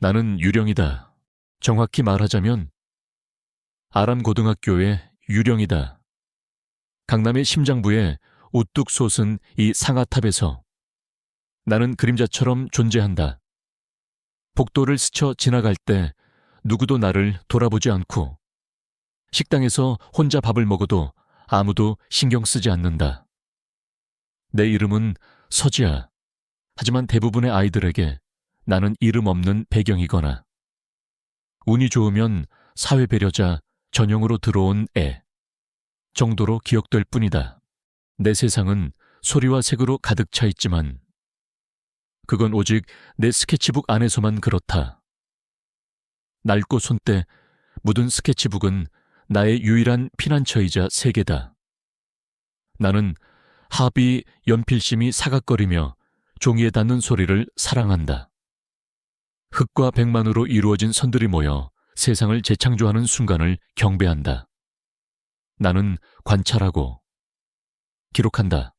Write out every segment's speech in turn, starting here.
나는 유령이다. 정확히 말하자면 아람고등학교의 유령이다. 강남의 심장부에 우뚝 솟은 이 상아탑에서 나는 그림자처럼 존재한다. 복도를 스쳐 지나갈 때 누구도 나를 돌아보지 않고 식당에서 혼자 밥을 먹어도 아무도 신경 쓰지 않는다. 내 이름은 서지아. 하지만 대부분의 아이들에게 나는 이름 없는 배경이거나 운이 좋으면 사회 배려자 전형으로 들어온 애 정도로 기억될 뿐이다. 내 세상은 소리와 색으로 가득 차 있지만 그건 오직 내 스케치북 안에서만 그렇다. 낡고 손때 묻은 스케치북은 나의 유일한 피난처이자 세계다. 나는 합이 연필심이 사각거리며 종이에 닿는 소리를 사랑한다. 흙과 백만으로 이루어진 선들이 모여 세상을 재창조하는 순간을 경배한다. 나는 관찰하고 기록한다.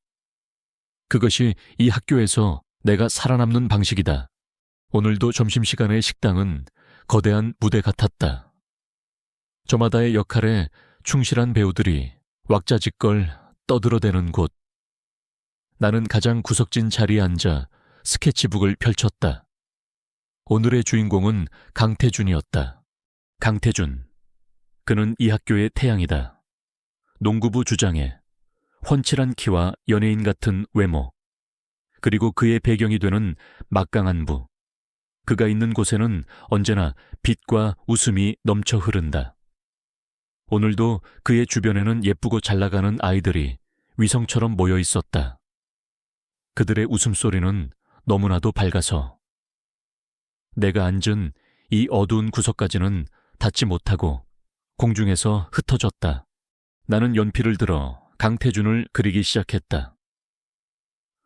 그것이 이 학교에서 내가 살아남는 방식이다. 오늘도 점심시간의 식당은 거대한 무대 같았다. 저마다의 역할에 충실한 배우들이 왁자지껄 떠들어대는 곳. 나는 가장 구석진 자리에 앉아 스케치북을 펼쳤다. 오늘의 주인공은 강태준이었다. 강태준. 그는 이 학교의 태양이다. 농구부 주장에 훤칠한 키와 연예인 같은 외모, 그리고 그의 배경이 되는 막강한 부. 그가 있는 곳에는 언제나 빛과 웃음이 넘쳐 흐른다. 오늘도 그의 주변에는 예쁘고 잘나가는 아이들이 위성처럼 모여 있었다. 그들의 웃음소리는 너무나도 밝아서 내가 앉은 이 어두운 구석까지는 닿지 못하고 공중에서 흩어졌다. 나는 연필을 들어 강태준을 그리기 시작했다.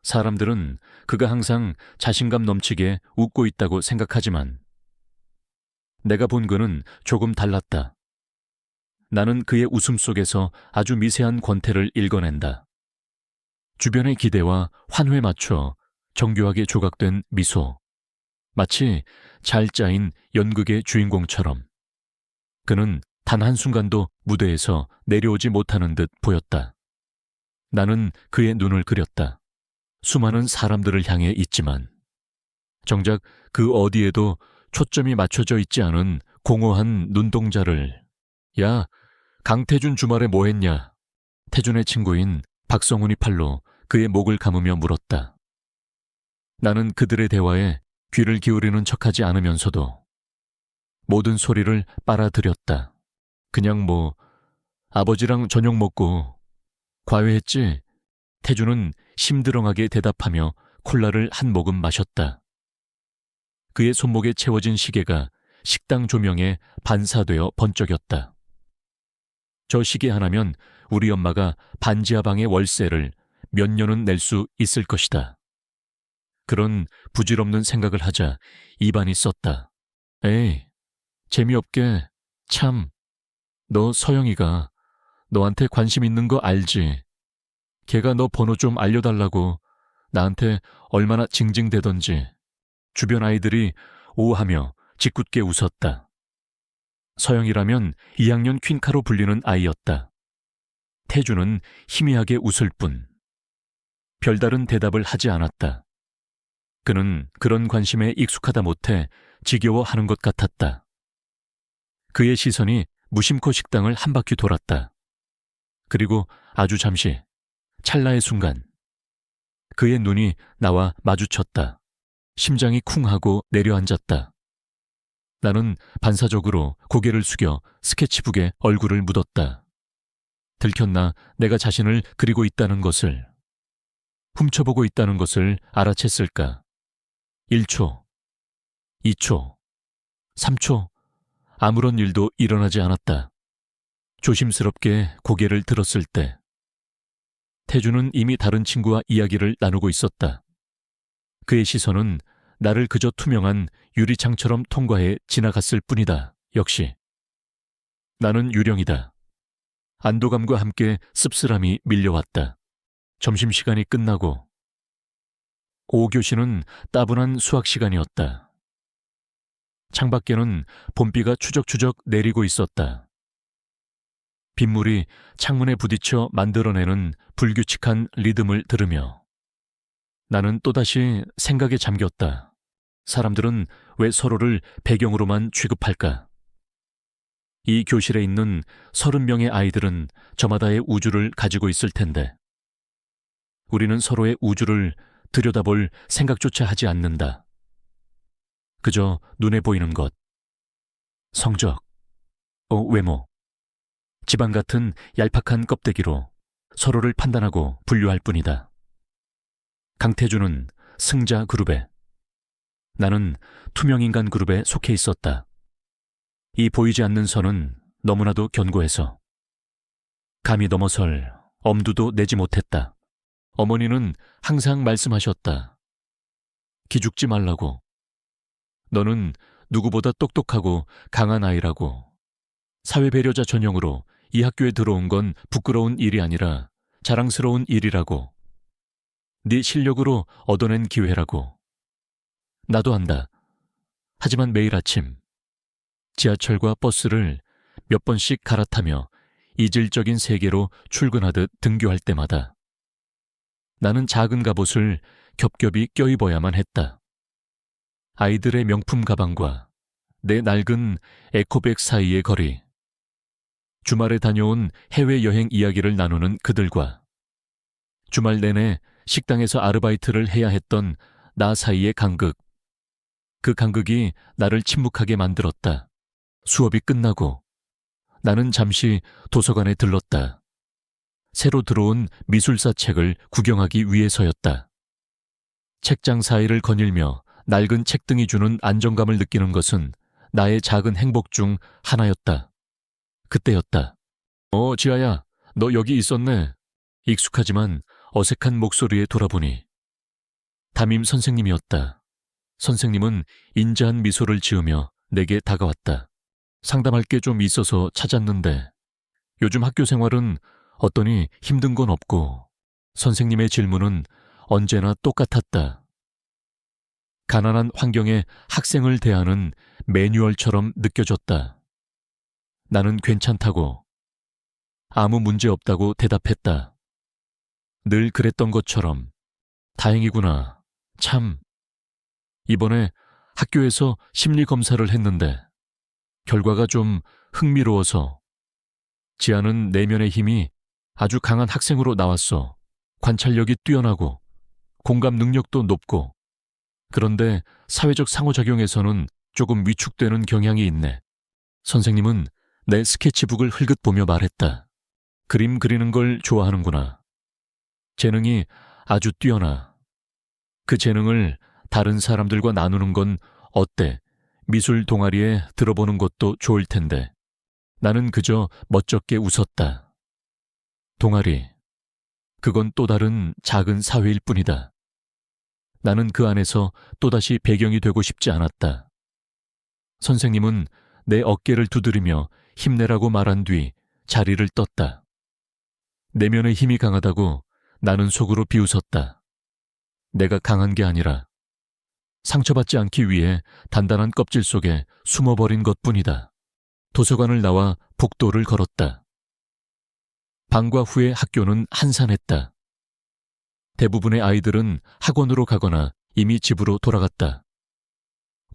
사람들은 그가 항상 자신감 넘치게 웃고 있다고 생각하지만 내가 본 그는 조금 달랐다. 나는 그의 웃음 속에서 아주 미세한 권태를 읽어낸다. 주변의 기대와 환호에 맞춰 정교하게 조각된 미소. 마치 잘 짜인 연극의 주인공처럼. 그는 단 한순간도 무대에서 내려오지 못하는 듯 보였다. 나는 그의 눈을 그렸다. 수많은 사람들을 향해 있지만 정작 그 어디에도 초점이 맞춰져 있지 않은 공허한 눈동자를. 야, 강태준 주말에 뭐 했냐? 태준의 친구인 박성훈이 팔로 그의 목을 감으며 물었다. 나는 그들의 대화에 귀를 기울이는 척하지 않으면서도 모든 소리를 빨아들였다. 그냥 뭐 아버지랑 저녁 먹고 과외했지? 태준은 심드렁하게 대답하며 콜라를 한 모금 마셨다. 그의 손목에 채워진 시계가 식당 조명에 반사되어 번쩍였다. 저 시계 하나면 우리 엄마가 반지하방의 월세를 몇 년은 낼 수 있을 것이다. 그런 부질없는 생각을 하자 입안이 썼다. 에이, 재미없게. 참, 너 서영이가 너한테 관심 있는 거 알지? 걔가 너 번호 좀 알려달라고 나한테 얼마나 징징대던지. 주변 아이들이 오하며 짓궂게 웃었다. 서영이라면 2학년 퀸카로 불리는 아이였다. 태준은 희미하게 웃을 뿐. 별다른 대답을 하지 않았다. 그는 그런 관심에 익숙하다 못해 지겨워하는 것 같았다. 그의 시선이 무심코 식당을 한 바퀴 돌았다. 그리고 아주 잠시, 찰나의 순간 그의 눈이 나와 마주쳤다. 심장이 쿵하고 내려앉았다. 나는 반사적으로 고개를 숙여 스케치북에 얼굴을 묻었다. 들켰나 내가 자신을 그리고 있다는 것을, 훔쳐보고 있다는 것을 알아챘을까? 1초, 2초, 3초, 아무런 일도 일어나지 않았다. 조심스럽게 고개를 들었을 때 태준은 이미 다른 친구와 이야기를 나누고 있었다. 그의 시선은 나를 그저 투명한 유리창처럼 통과해 지나갔을 뿐이다. 역시 나는 유령이다. 안도감과 함께 씁쓸함이 밀려왔다. 점심시간이 끝나고 5교시는 따분한 수학 시간이었다. 창밖에는 봄비가 추적추적 내리고 있었다. 빗물이 창문에 부딪혀 만들어내는 불규칙한 리듬을 들으며 나는 또다시 생각에 잠겼다. 사람들은 왜 서로를 배경으로만 취급할까? 이 교실에 있는 30명의 아이들은 저마다의 우주를 가지고 있을 텐데 우리는 서로의 우주를 들여다볼 생각조차 하지 않는다. 그저 눈에 보이는 것, 성적, 외모, 집안 같은 얄팍한 껍데기로 서로를 판단하고 분류할 뿐이다. 강태준은 승자 그룹에, 나는 투명인간 그룹에 속해 있었다. 이 보이지 않는 선은 너무나도 견고해서 감히 넘어설 엄두도 내지 못했다. 어머니는 항상 말씀하셨다. 기죽지 말라고. 너는 누구보다 똑똑하고 강한 아이라고. 사회배려자 전형으로 이 학교에 들어온 건 부끄러운 일이 아니라 자랑스러운 일이라고. 네 실력으로 얻어낸 기회라고. 나도 안다. 하지만 매일 아침 지하철과 버스를 몇 번씩 갈아타며 이질적인 세계로 출근하듯 등교할 때마다 나는 작은 갑옷을 겹겹이 껴입어야만 했다. 아이들의 명품 가방과 내 낡은 에코백 사이의 거리, 주말에 다녀온 해외여행 이야기를 나누는 그들과 주말 내내 식당에서 아르바이트를 해야 했던 나 사이의 간극, 그 간극이 나를 침묵하게 만들었다. 수업이 끝나고 나는 잠시 도서관에 들렀다. 새로 들어온 미술사 책을 구경하기 위해서였다. 책장 사이를 거닐며 낡은 책등이 주는 안정감을 느끼는 것은 나의 작은 행복 중 하나였다. 그때였다. 지아야, 너 여기 있었네. 익숙하지만 어색한 목소리에 돌아보니 담임 선생님이었다. 선생님은 인자한 미소를 지으며 내게 다가왔다. 상담할 게 좀 있어서 찾았는데 요즘 학교 생활은 어떠니 힘든 건 없고. 선생님의 질문은 언제나 똑같았다. 가난한 환경의 학생을 대하는 매뉴얼처럼 느껴졌다. 나는 괜찮다고, 아무 문제 없다고 대답했다. 늘 그랬던 것처럼. 다행이구나. 참. 이번에 학교에서 심리검사를 했는데 결과가 좀 흥미로워서. 지아는 내면의 힘이 아주 강한 학생으로 나왔어. 관찰력이 뛰어나고 공감 능력도 높고. 그런데 사회적 상호작용에서는 조금 위축되는 경향이 있네. 선생님은 내 스케치북을 흘끗 보며 말했다. 그림 그리는 걸 좋아하는구나. 재능이 아주 뛰어나. 그 재능을 다른 사람들과 나누는 건 어때? 미술 동아리에 들어보는 것도 좋을 텐데. 나는 그저 멋쩍게 웃었다. 동아리, 그건 또 다른 작은 사회일 뿐이다. 나는 그 안에서 또다시 배경이 되고 싶지 않았다. 선생님은 내 어깨를 두드리며 힘내라고 말한 뒤 자리를 떴다. 내면의 힘이 강하다고 나는 속으로 비웃었다. 내가 강한 게 아니라 상처받지 않기 위해 단단한 껍질 속에 숨어버린 것뿐이다. 도서관을 나와 복도를 걸었다. 방과 후의 학교는 한산했다. 대부분의 아이들은 학원으로 가거나 이미 집으로 돌아갔다.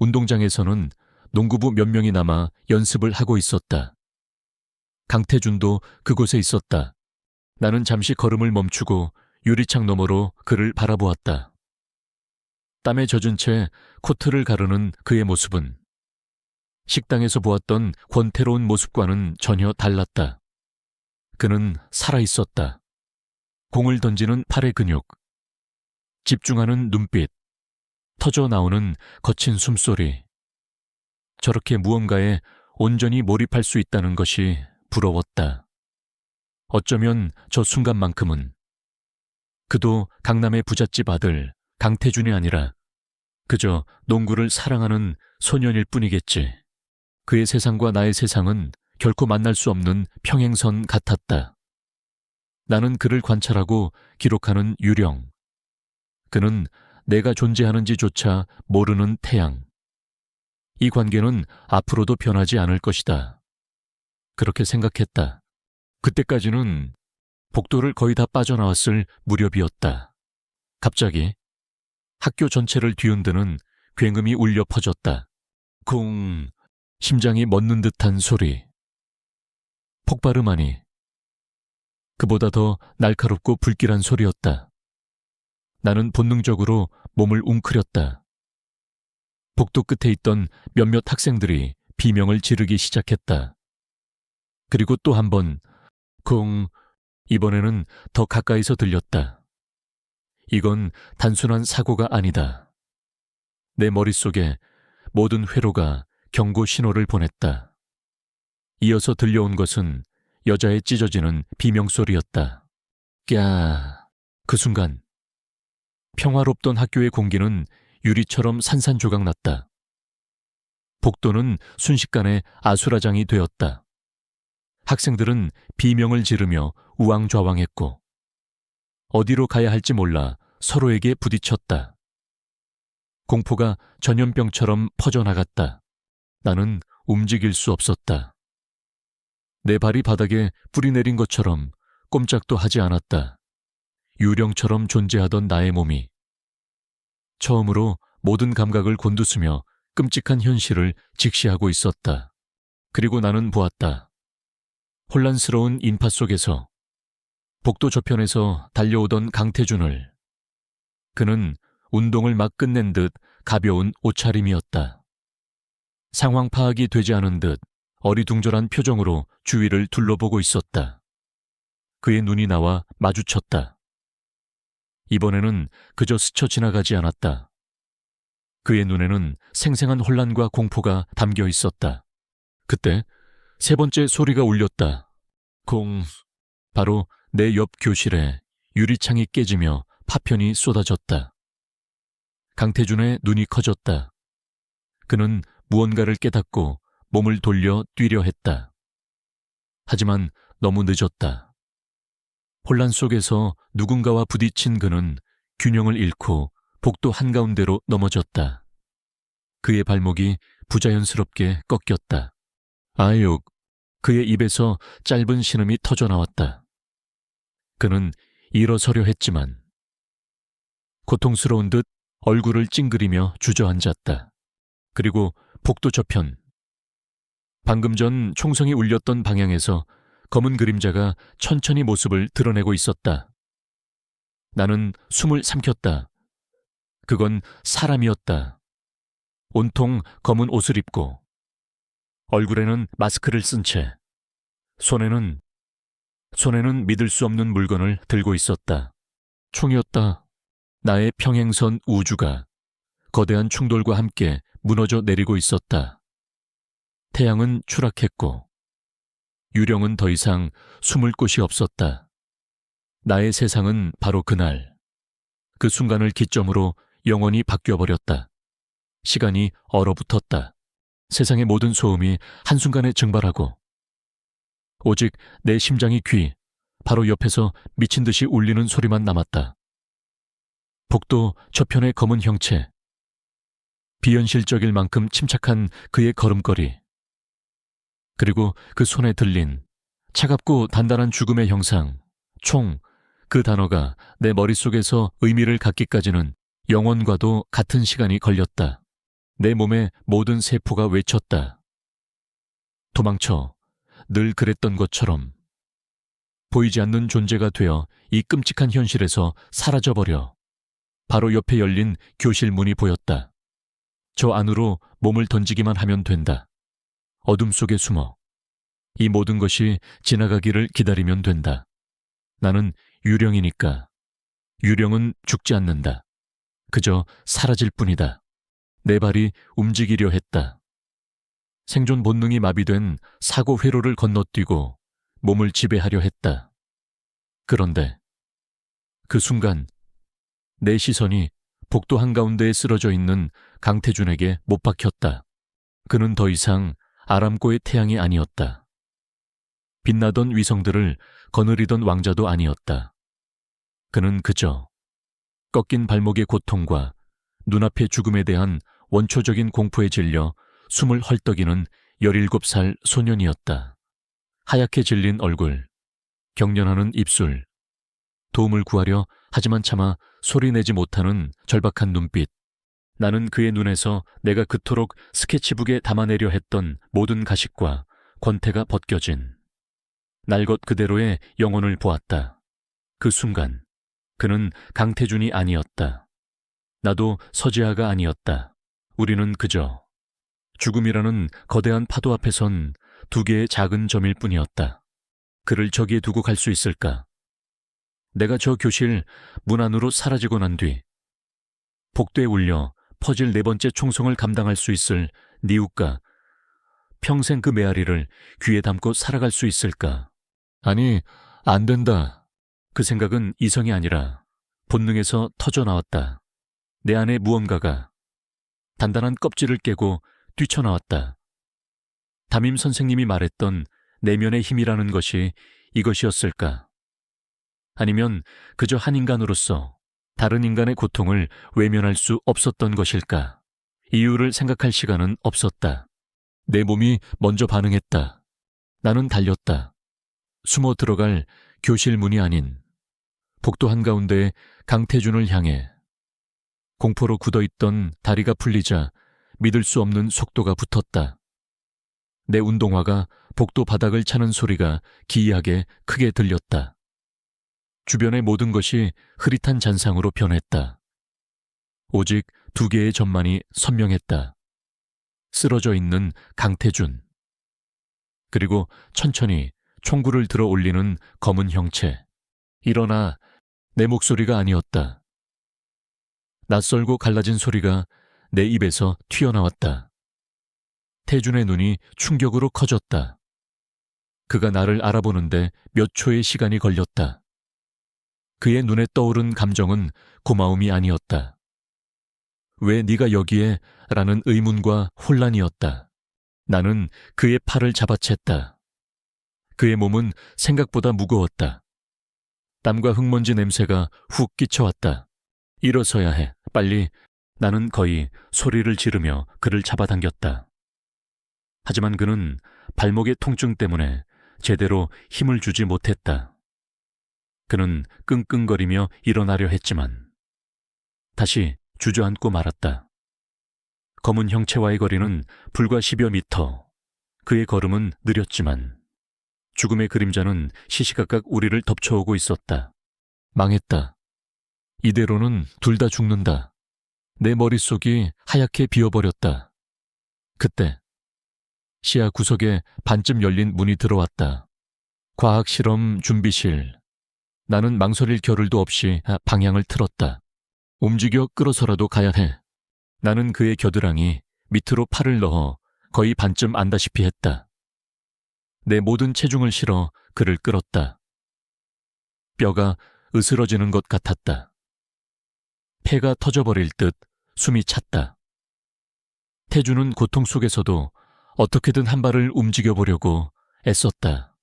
운동장에서는 농구부 몇 명이 남아 연습을 하고 있었다. 강태준도 그곳에 있었다. 나는 잠시 걸음을 멈추고 유리창 너머로 그를 바라보았다. 땀에 젖은 채 코트를 가르는 그의 모습은 식당에서 보았던 권태로운 모습과는 전혀 달랐다. 그는 살아있었다. 공을 던지는 팔의 근육, 집중하는 눈빛, 터져나오는 거친 숨소리. 저렇게 무언가에 온전히 몰입할 수 있다는 것이 부러웠다. 어쩌면 저 순간만큼은 그도 강남의 부잣집 아들 강태준이 아니라 그저 농구를 사랑하는 소년일 뿐이겠지. 그의 세상과 나의 세상은 결코 만날 수 없는 평행선 같았다. 나는 그를 관찰하고 기록하는 유령. 그는 내가 존재하는지조차 모르는 태양. 이 관계는 앞으로도 변하지 않을 것이다. 그렇게 생각했다. 그때까지는 복도를 거의 다 빠져나왔을 무렵이었다. 갑자기 학교 전체를 뒤흔드는 굉음이 울려 퍼졌다. 쿵, 심장이 멎는 듯한 소리. 폭발음하니 그보다 더 날카롭고 불길한 소리였다. 나는 본능적으로 몸을 웅크렸다. 복도 끝에 있던 몇몇 학생들이 비명을 지르기 시작했다. 그리고 또 한 번, 쿵, 이번에는 더 가까이서 들렸다. 이건 단순한 사고가 아니다. 내 머릿속에 모든 회로가 경고 신호를 보냈다. 이어서 들려온 것은 여자의 찢어지는 비명소리였다. 꺄. 그 순간 평화롭던 학교의 공기는 유리처럼 산산조각났다. 복도는 순식간에 아수라장이 되었다. 학생들은 비명을 지르며 우왕좌왕했고 어디로 가야 할지 몰라 서로에게 부딪혔다. 공포가 전염병처럼 퍼져나갔다. 나는 움직일 수 없었다. 내 발이 바닥에 뿌리내린 것처럼 꼼짝도 하지 않았다. 유령처럼 존재하던 나의 몸이 처음으로 모든 감각을 곤두쓰며 끔찍한 현실을 직시하고 있었다. 그리고 나는 보았다. 혼란스러운 인파 속에서 복도 저편에서 달려오던 강태준을. 그는 운동을 막 끝낸 듯 가벼운 옷차림이었다. 상황 파악이 되지 않은 듯 어리둥절한 표정으로 주위를 둘러보고 있었다. 그의 눈이 나와 마주쳤다. 이번에는 그저 스쳐 지나가지 않았다. 그의 눈에는 생생한 혼란과 공포가 담겨 있었다. 그때 세 번째 소리가 울렸다. 공. 바로 내 옆 교실에 유리창이 깨지며 파편이 쏟아졌다. 강태준의 눈이 커졌다. 그는 무언가를 깨닫고 몸을 돌려 뛰려 했다. 하지만 너무 늦었다. 혼란 속에서 누군가와 부딪힌 그는 균형을 잃고 복도 한가운데로 넘어졌다. 그의 발목이 부자연스럽게 꺾였다. 아육, 그의 입에서 짧은 신음이 터져나왔다. 그는 일어서려 했지만 고통스러운 듯 얼굴을 찡그리며 주저앉았다. 그리고 복도 저편, 방금 전 총성이 울렸던 방향에서 검은 그림자가 천천히 모습을 드러내고 있었다. 나는 숨을 삼켰다. 그건 사람이었다. 온통 검은 옷을 입고 얼굴에는 마스크를 쓴 채 손에는 믿을 수 없는 물건을 들고 있었다. 총이었다. 나의 평행선 우주가 거대한 충돌과 함께 무너져 내리고 있었다. 태양은 추락했고 유령은 더 이상 숨을 곳이 없었다. 나의 세상은 바로 그날, 그 순간을 기점으로 영원히 바뀌어버렸다. 시간이 얼어붙었다. 세상의 모든 소음이 한순간에 증발하고 오직 내 심장이 바로 옆에서 미친 듯이 울리는 소리만 남았다. 복도 저편의 검은 형체, 비현실적일 만큼 침착한 그의 걸음걸이, 그리고 그 손에 들린 차갑고 단단한 죽음의 형상, 총, 그 단어가 내 머릿속에서 의미를 갖기까지는 영원과도 같은 시간이 걸렸다. 내 몸의 모든 세포가 외쳤다. 도망쳐, 늘 그랬던 것처럼. 보이지 않는 존재가 되어 이 끔찍한 현실에서 사라져버려. 바로 옆에 열린 교실 문이 보였다. 저 안으로 몸을 던지기만 하면 된다. 어둠 속에 숨어 이 모든 것이 지나가기를 기다리면 된다. 나는 유령이니까. 유령은 죽지 않는다. 그저 사라질 뿐이다. 내 발이 움직이려 했다. 생존 본능이 마비된 사고 회로를 건너뛰고 몸을 지배하려 했다. 그런데 그 순간 내 시선이 복도 한가운데에 쓰러져 있는 강태준에게 못 박혔다. 그는 더 이상 아람코의 태양이 아니었다. 빛나던 위성들을 거느리던 왕자도 아니었다. 그는 그저 꺾인 발목의 고통과 눈앞의 죽음에 대한 원초적인 공포에 질려 숨을 헐떡이는 17살 소년이었다. 하얗게 질린 얼굴, 경련하는 입술, 도움을 구하려 하지만 차마 소리내지 못하는 절박한 눈빛. 나는 그의 눈에서 내가 그토록 스케치북에 담아내려 했던 모든 가식과 권태가 벗겨진 날 것 그대로의 영혼을 보았다. 그 순간 그는 강태준이 아니었다. 나도 서지아가 아니었다. 우리는 그저 죽음이라는 거대한 파도 앞에 선 두 개의 작은 점일 뿐이었다. 그를 저기에 두고 갈 수 있을까? 내가 저 교실 문 안으로 사라지고 난 뒤 복도에 울려 퍼질 네 번째 총성을 감당할 수 있을 니우가 평생 그 메아리를 귀에 담고 살아갈 수 있을까? 아니, 안 된다. 그 생각은 이성이 아니라 본능에서 터져나왔다. 내 안에 무언가가 단단한 껍질을 깨고 뛰쳐나왔다. 담임 선생님이 말했던 내면의 힘이라는 것이 이것이었을까? 아니면 그저 한 인간으로서 다른 인간의 고통을 외면할 수 없었던 것일까? 이유를 생각할 시간은 없었다. 내 몸이 먼저 반응했다. 나는 달렸다. 숨어 들어갈 교실 문이 아닌 복도 한가운데 강태준을 향해. 공포로 굳어있던 다리가 풀리자 믿을 수 없는 속도가 붙었다. 내 운동화가 복도 바닥을 차는 소리가 기이하게 크게 들렸다. 주변의 모든 것이 흐릿한 잔상으로 변했다. 오직 두 개의 점만이 선명했다. 쓰러져 있는 강태준. 그리고 천천히 총구를 들어 올리는 검은 형체. 일어나. 내 목소리가 아니었다. 낯설고 갈라진 소리가 내 입에서 튀어나왔다. 태준의 눈이 충격으로 커졌다. 그가 나를 알아보는데 몇 초의 시간이 걸렸다. 그의 눈에 떠오른 감정은 고마움이 아니었다. 왜 네가 여기에? 라는 의문과 혼란이었다. 나는 그의 팔을 잡아챘다. 그의 몸은 생각보다 무거웠다. 땀과 흙먼지 냄새가 훅 끼쳐왔다. 일어서야 해, 빨리. 나는 거의 소리를 지르며 그를 잡아당겼다. 하지만 그는 발목의 통증 때문에 제대로 힘을 주지 못했다. 그는 끙끙거리며 일어나려 했지만 다시 주저앉고 말았다. 검은 형체와의 거리는 불과 10여 미터. 그의 걸음은 느렸지만 죽음의 그림자는 시시각각 우리를 덮쳐오고 있었다. 망했다. 이대로는 둘 다 죽는다. 내 머릿속이 하얗게 비어버렸다. 그때 시야 구석에 반쯤 열린 문이 들어왔다. 과학실험 준비실. 나는 망설일 겨를도 없이 방향을 틀었다. 움직여 끌어서라도 가야 해. 나는 그의 겨드랑이 밑으로 팔을 넣어 거의 반쯤 안다시피 했다. 내 모든 체중을 실어 그를 끌었다. 뼈가 으스러지는 것 같았다. 폐가 터져버릴 듯 숨이 찼다. 태주는 고통 속에서도 어떻게든 한 발을 움직여보려고 애썼다.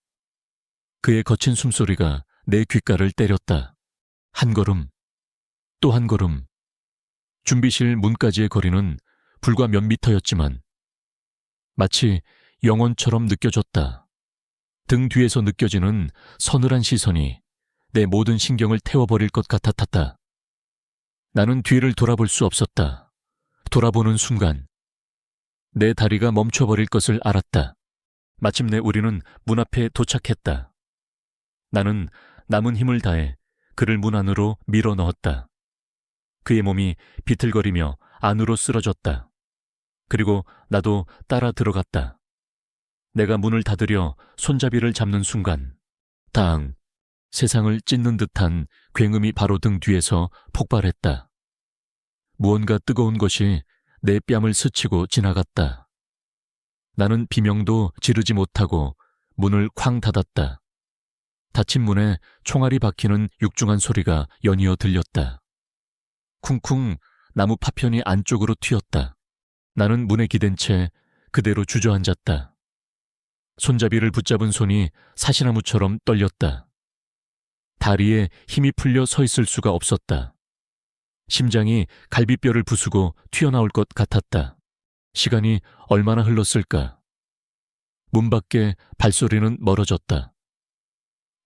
그의 거친 숨소리가 내 귓가를 때렸다. 한 걸음, 또 한 걸음. 준비실 문까지의 거리는 불과 몇 미터였지만 마치 영원처럼 느껴졌다. 등 뒤에서 느껴지는 서늘한 시선이 내 모든 신경을 태워버릴 것 같았다. 나는 뒤를 돌아볼 수 없었다. 돌아보는 순간 내 다리가 멈춰버릴 것을 알았다. 마침내 우리는 문 앞에 도착했다. 나는 남은 힘을 다해 그를 문 안으로 밀어 넣었다. 그의 몸이 비틀거리며 안으로 쓰러졌다. 그리고 나도 따라 들어갔다. 내가 문을 닫으려 손잡이를 잡는 순간 당! 세상을 찢는 듯한 굉음이 바로 등 뒤에서 폭발했다. 무언가 뜨거운 것이 내 뺨을 스치고 지나갔다. 나는 비명도 지르지 못하고 문을 쾅 닫았다. 닫힌 문에 총알이 박히는 육중한 소리가 연이어 들렸다. 쿵쿵 나무 파편이 안쪽으로 튀었다. 나는 문에 기댄 채 그대로 주저앉았다. 손잡이를 붙잡은 손이 사시나무처럼 떨렸다. 다리에 힘이 풀려 서 있을 수가 없었다. 심장이 갈비뼈를 부수고 튀어나올 것 같았다. 시간이 얼마나 흘렀을까? 문 밖에 발소리는 멀어졌다.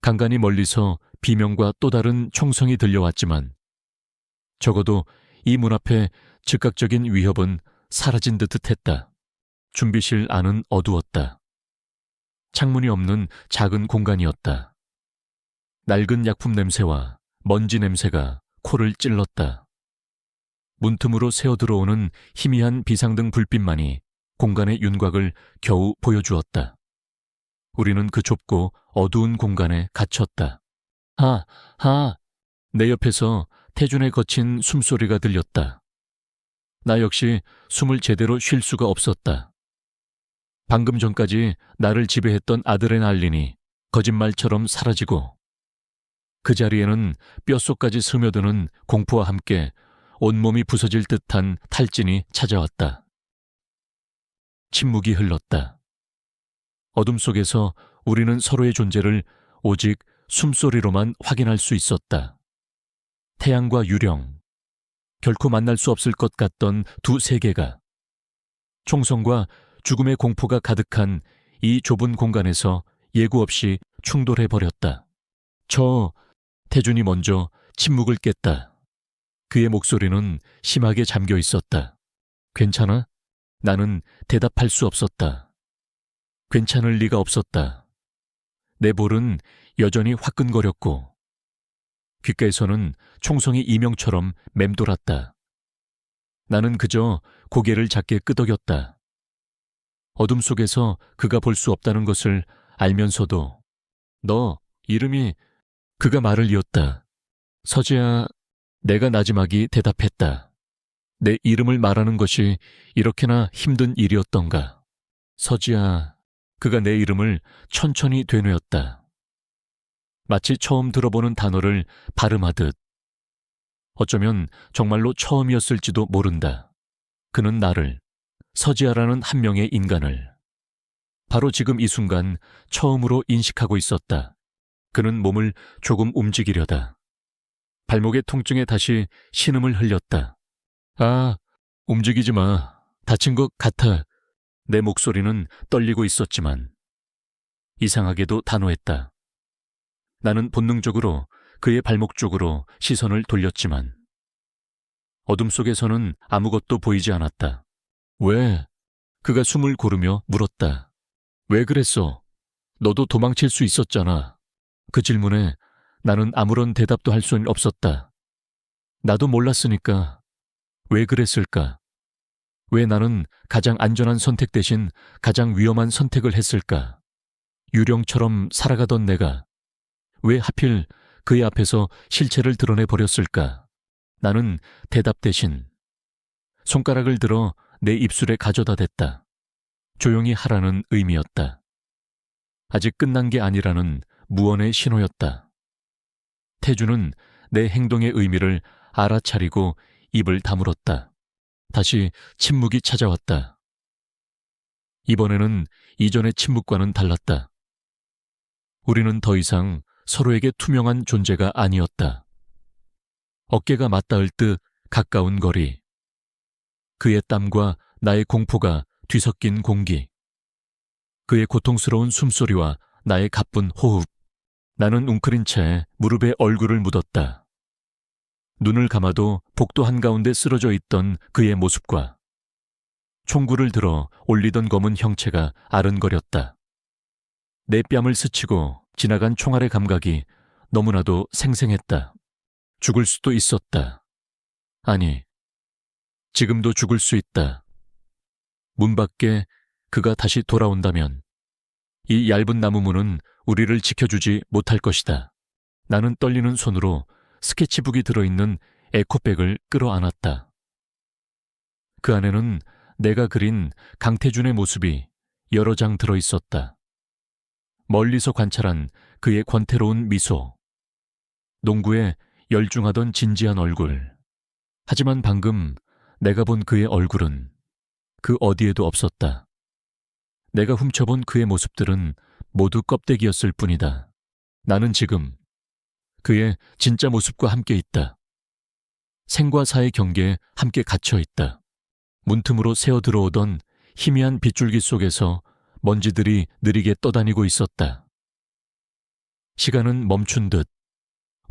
간간히 멀리서 비명과 또 다른 총성이 들려왔지만 적어도 이 문 앞에 즉각적인 위협은 사라진 듯 했다. 준비실 안은 어두웠다. 창문이 없는 작은 공간이었다. 낡은 약품 냄새와 먼지 냄새가 코를 찔렀다. 문틈으로 새어 들어오는 희미한 비상등 불빛만이 공간의 윤곽을 겨우 보여주었다. 우리는 그 좁고 어두운 공간에 갇혔다. 내 옆에서 태준의 거친 숨소리가 들렸다. 나 역시 숨을 제대로 쉴 수가 없었다. 방금 전까지 나를 지배했던 아드레날린이 거짓말처럼 사라지고 그 자리에는 뼛속까지 스며드는 공포와 함께 온몸이 부서질 듯한 탈진이 찾아왔다. 침묵이 흘렀다. 어둠 속에서 우리는 서로의 존재를 오직 숨소리로만 확인할 수 있었다. 태양과 유령, 결코 만날 수 없을 것 같던 두 세계가 총성과 죽음의 공포가 가득한 이 좁은 공간에서 예고 없이 충돌해버렸다. 태준이 먼저 침묵을 깼다. 그의 목소리는 심하게 잠겨 있었다. 괜찮아? 나는 대답할 수 없었다. 괜찮을 리가 없었다. 내 볼은 여전히 화끈거렸고 귓가에서는 총성이 이명처럼 맴돌았다. 나는 그저 고개를 작게 끄덕였다. 어둠 속에서 그가 볼 수 없다는 것을 알면서도 너 이름이 그가 말을 이었다. 서지아. 내가 나지막이 대답했다. 내 이름을 말하는 것이 이렇게나 힘든 일이었던가. 서지아. 그가 내 이름을 천천히 되뇌었다. 마치 처음 들어보는 단어를 발음하듯. 어쩌면 정말로 처음이었을지도 모른다. 그는 나를, 서지아라는 한 명의 인간을 바로 지금 이 순간 처음으로 인식하고 있었다. 그는 몸을 조금 움직이려다. 발목의 통증에 다시 신음을 흘렸다. 움직이지 마. 다친 것 같아. 내 목소리는 떨리고 있었지만 이상하게도 단호했다. 나는 본능적으로 그의 발목 쪽으로 시선을 돌렸지만 어둠 속에서는 아무것도 보이지 않았다. 왜? 그가 숨을 고르며 물었다. 왜 그랬어? 너도 도망칠 수 있었잖아. 그 질문에 나는 아무런 대답도 할 수는 없었다. 나도 몰랐으니까. 왜 그랬을까? 왜 나는 가장 안전한 선택 대신 가장 위험한 선택을 했을까? 유령처럼 살아가던 내가 왜 하필 그의 앞에서 실체를 드러내 버렸을까? 나는 대답 대신 손가락을 들어 내 입술에 가져다 댔다. 조용히 하라는 의미였다. 아직 끝난 게 아니라는 무언의 신호였다. 태주는 내 행동의 의미를 알아차리고 입을 다물었다. 다시 침묵이 찾아왔다. 이번에는 이전의 침묵과는 달랐다. 우리는 더 이상 서로에게 투명한 존재가 아니었다. 어깨가 맞닿을 듯 가까운 거리. 그의 땀과 나의 공포가 뒤섞인 공기. 그의 고통스러운 숨소리와 나의 가쁜 호흡. 나는 웅크린 채 무릎에 얼굴을 묻었다. 눈을 감아도 복도 한가운데 쓰러져 있던 그의 모습과 총구를 들어 올리던 검은 형체가 아른거렸다. 내 뺨을 스치고 지나간 총알의 감각이 너무나도 생생했다. 죽을 수도 있었다. 아니, 지금도 죽을 수 있다. 문 밖에 그가 다시 돌아온다면 이 얇은 나무 문은 우리를 지켜주지 못할 것이다. 나는 떨리는 손으로 스케치북이 들어있는 에코백을 끌어안았다. 그 안에는 내가 그린 강태준의 모습이 여러 장 들어있었다. 멀리서 관찰한 그의 권태로운 미소, 농구에 열중하던 진지한 얼굴. 하지만 방금 내가 본 그의 얼굴은 그 어디에도 없었다. 내가 훔쳐본 그의 모습들은 모두 껍데기였을 뿐이다. 나는 지금 그의 진짜 모습과 함께 있다. 생과 사의 경계에 함께 갇혀 있다. 문틈으로 새어 들어오던 희미한 빗줄기 속에서 먼지들이 느리게 떠다니고 있었다. 시간은 멈춘 듯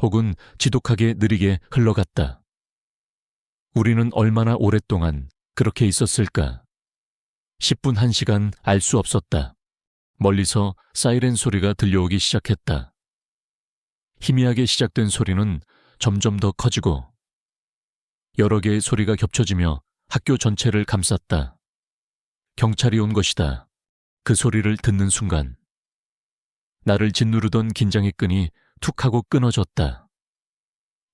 혹은 지독하게 느리게 흘러갔다. 우리는 얼마나 오랫동안 그렇게 있었을까? 10분, 1시간 알 수 없었다. 멀리서 사이렌 소리가 들려오기 시작했다. 희미하게 시작된 소리는 점점 더 커지고 여러 개의 소리가 겹쳐지며 학교 전체를 감쌌다. 경찰이 온 것이다. 그 소리를 듣는 순간 나를 짓누르던 긴장의 끈이 툭 하고 끊어졌다.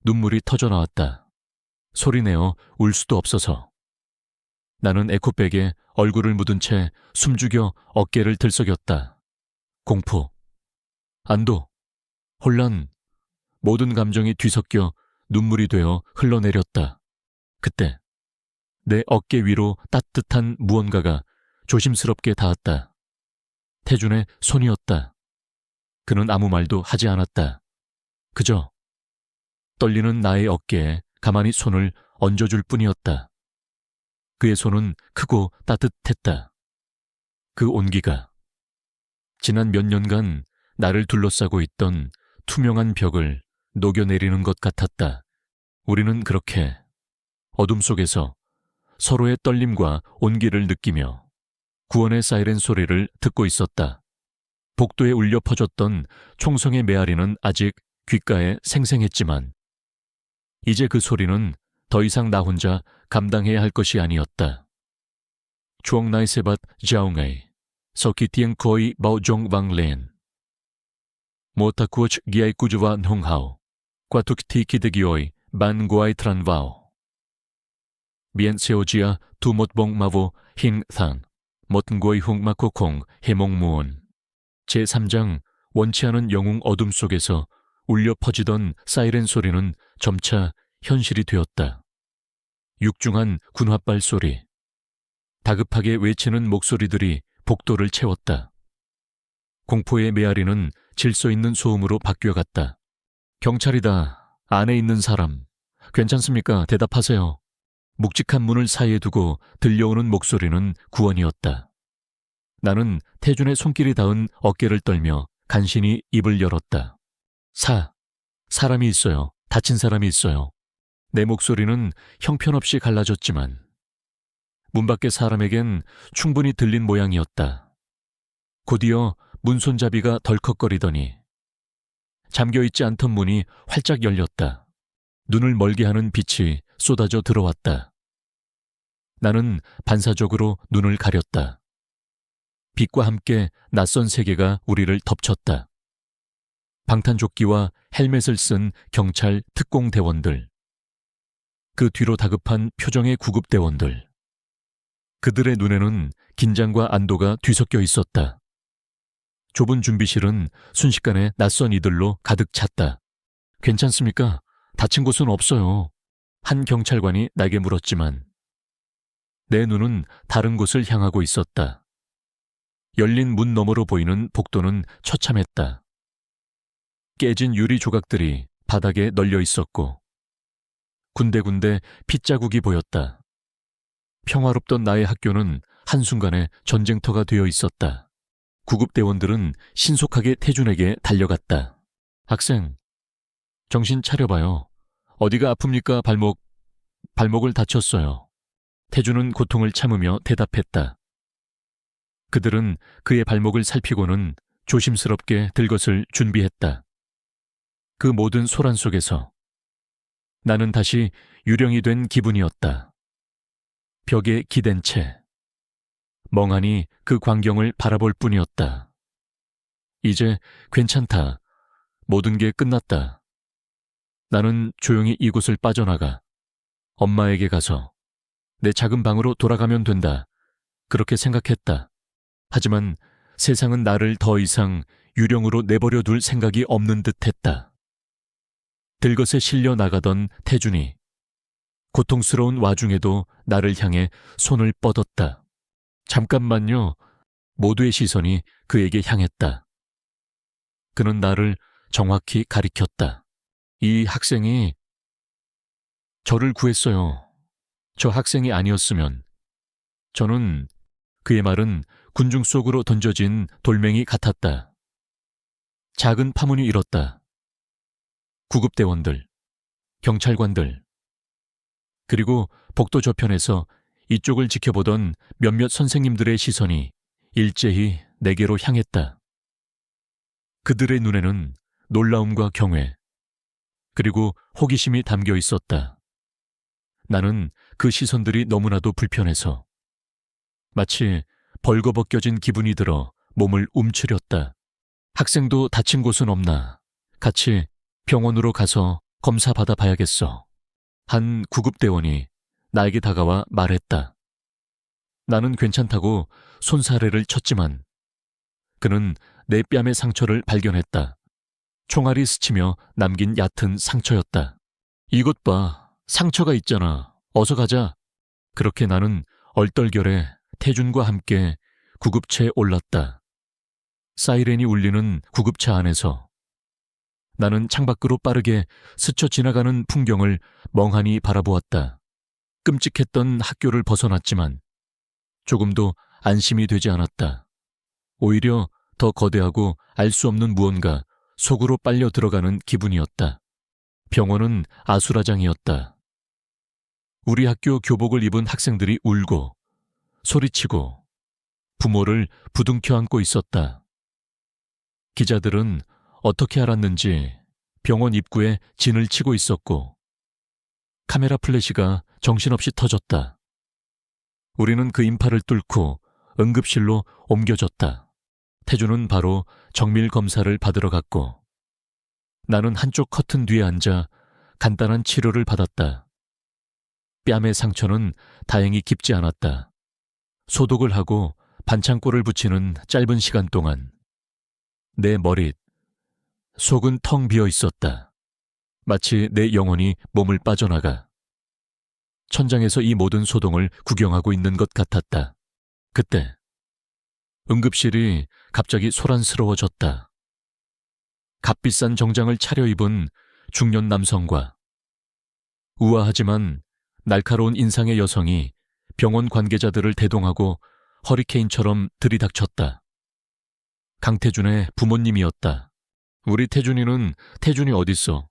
눈물이 터져나왔다. 소리내어 울 수도 없어서. 나는 에코백에 얼굴을 묻은 채 숨죽여 어깨를 들썩였다. 공포, 안도, 혼란, 모든 감정이 뒤섞여 눈물이 되어 흘러내렸다. 그때 내 어깨 위로 따뜻한 무언가가 조심스럽게 닿았다. 태준의 손이었다. 그는 아무 말도 하지 않았다. 그저 떨리는 나의 어깨에 가만히 손을 얹어줄 뿐이었다. 그의 손은 크고 따뜻했다. 그 온기가 지난 몇 년간 나를 둘러싸고 있던 투명한 벽을 녹여내리는 것 같았다. 우리는 그렇게 어둠 속에서 서로의 떨림과 온기를 느끼며 구원의 사이렌 소리를 듣고 있었다. 복도에 울려 퍼졌던 총성의 메아리는 아직 귓가에 생생했지만 이제 그 소리는 더 이상 나 혼자 감당해야 할 것이 아니었다. chuông nay se bat giao ngày, sau khi tiếng khói bão giông vang lên. Một ta kuch giai kujwa hung hào, qua tuk thi kidegioi ban guai tran vào. Bien seojia tu một bông mavo hin than, một guai hung makokong 해몽 무언. 제3장 원치 않은 영웅 어둠 속에서 울려 퍼지던 사이렌 소리는 점차 현실이 되었다. 육중한 군홧발 소리, 다급하게 외치는 목소리들이 복도를 채웠다. 공포의 메아리는 질서 있는 소음으로 바뀌어갔다. 경찰이다. 안에 있는 사람. 괜찮습니까? 대답하세요. 묵직한 문을 사이에 두고 들려오는 목소리는 구원이었다. 나는 태준의 손길이 닿은 어깨를 떨며 간신히 입을 열었다. 사람이 있어요. 다친 사람이 있어요. 내 목소리는 형편없이 갈라졌지만 문 밖의 사람에겐 충분히 들린 모양이었다. 곧이어 문손잡이가 덜컥거리더니 잠겨있지 않던 문이 활짝 열렸다. 눈을 멀게 하는 빛이 쏟아져 들어왔다. 나는 반사적으로 눈을 가렸다. 빛과 함께 낯선 세계가 우리를 덮쳤다. 방탄조끼와 헬멧을 쓴 경찰 특공대원들. 그 뒤로 다급한 표정의 구급대원들. 그들의 눈에는 긴장과 안도가 뒤섞여 있었다. 좁은 준비실은 순식간에 낯선 이들로 가득 찼다. 괜찮습니까? 다친 곳은 없어요. 한 경찰관이 나에게 물었지만 내 눈은 다른 곳을 향하고 있었다. 열린 문 너머로 보이는 복도는 처참했다. 깨진 유리 조각들이 바닥에 널려 있었고 군데군데 핏자국이 보였다. 평화롭던 나의 학교는 한순간에 전쟁터가 되어 있었다. 구급대원들은 신속하게 태준에게 달려갔다. 학생, 정신 차려봐요. 어디가 아픕니까? 발목을 다쳤어요. 태준은 고통을 참으며 대답했다. 그들은 그의 발목을 살피고는 조심스럽게 들 것을 준비했다. 그 모든 소란 속에서 나는 다시 유령이 된 기분이었다. 벽에 기댄 채 멍하니 그 광경을 바라볼 뿐이었다. 이제 괜찮다. 모든 게 끝났다. 나는 조용히 이곳을 빠져나가 엄마에게 가서 내 작은 방으로 돌아가면 된다. 그렇게 생각했다. 하지만 세상은 나를 더 이상 유령으로 내버려 둘 생각이 없는 듯했다. 들것에 실려 나가던 태준이 고통스러운 와중에도 나를 향해 손을 뻗었다. 잠깐만요. 모두의 시선이 그에게 향했다. 그는 나를 정확히 가리켰다. 이 학생이 저를 구했어요. 저 학생이 아니었으면 저는 그의 말은 군중 속으로 던져진 돌멩이 같았다. 작은 파문이 일었다. 구급대원들, 경찰관들, 그리고 복도 저편에서 이쪽을 지켜보던 몇몇 선생님들의 시선이 일제히 내게로 향했다. 그들의 눈에는 놀라움과 경외, 그리고 호기심이 담겨 있었다. 나는 그 시선들이 너무나도 불편해서 마치 벌거벗겨진 기분이 들어 몸을 움츠렸다. 학생도 다친 곳은 없나? 같이 병원으로 가서 검사 받아봐야겠어. 한 구급대원이 나에게 다가와 말했다. 나는 괜찮다고 손사래를 쳤지만 그는 내 뺨의 상처를 발견했다. 총알이 스치며 남긴 얕은 상처였다. 이것 봐, 상처가 있잖아. 어서 가자. 그렇게 나는 얼떨결에 태준과 함께 구급차에 올랐다. 사이렌이 울리는 구급차 안에서 나는 창밖으로 빠르게 스쳐 지나가는 풍경을 멍하니 바라보았다. 끔찍했던 학교를 벗어났지만 조금도 안심이 되지 않았다. 오히려 더 거대하고 알 수 없는 무언가 속으로 빨려 들어가는 기분이었다. 병원은 아수라장이었다. 우리 학교 교복을 입은 학생들이 울고 소리치고 부모를 부둥켜 안고 있었다. 기자들은 어떻게 알았는지 병원 입구에 진을 치고 있었고 카메라 플래시가 정신없이 터졌다. 우리는 그 인파를 뚫고 응급실로 옮겨졌다. 태준은 바로 정밀 검사를 받으러 갔고 나는 한쪽 커튼 뒤에 앉아 간단한 치료를 받았다. 뺨의 상처는 다행히 깊지 않았다. 소독을 하고 반창고를 붙이는 짧은 시간 동안 내 머릿, 속은 텅 비어 있었다. 마치 내 영혼이 몸을 빠져나가 천장에서 이 모든 소동을 구경하고 있는 것 같았다. 그때 응급실이 갑자기 소란스러워졌다. 값비싼 정장을 차려입은 중년 남성과 우아하지만 날카로운 인상의 여성이 병원 관계자들을 대동하고 허리케인처럼 들이닥쳤다. 강태준의 부모님이었다. 우리 태준이는 태준이 어딨어?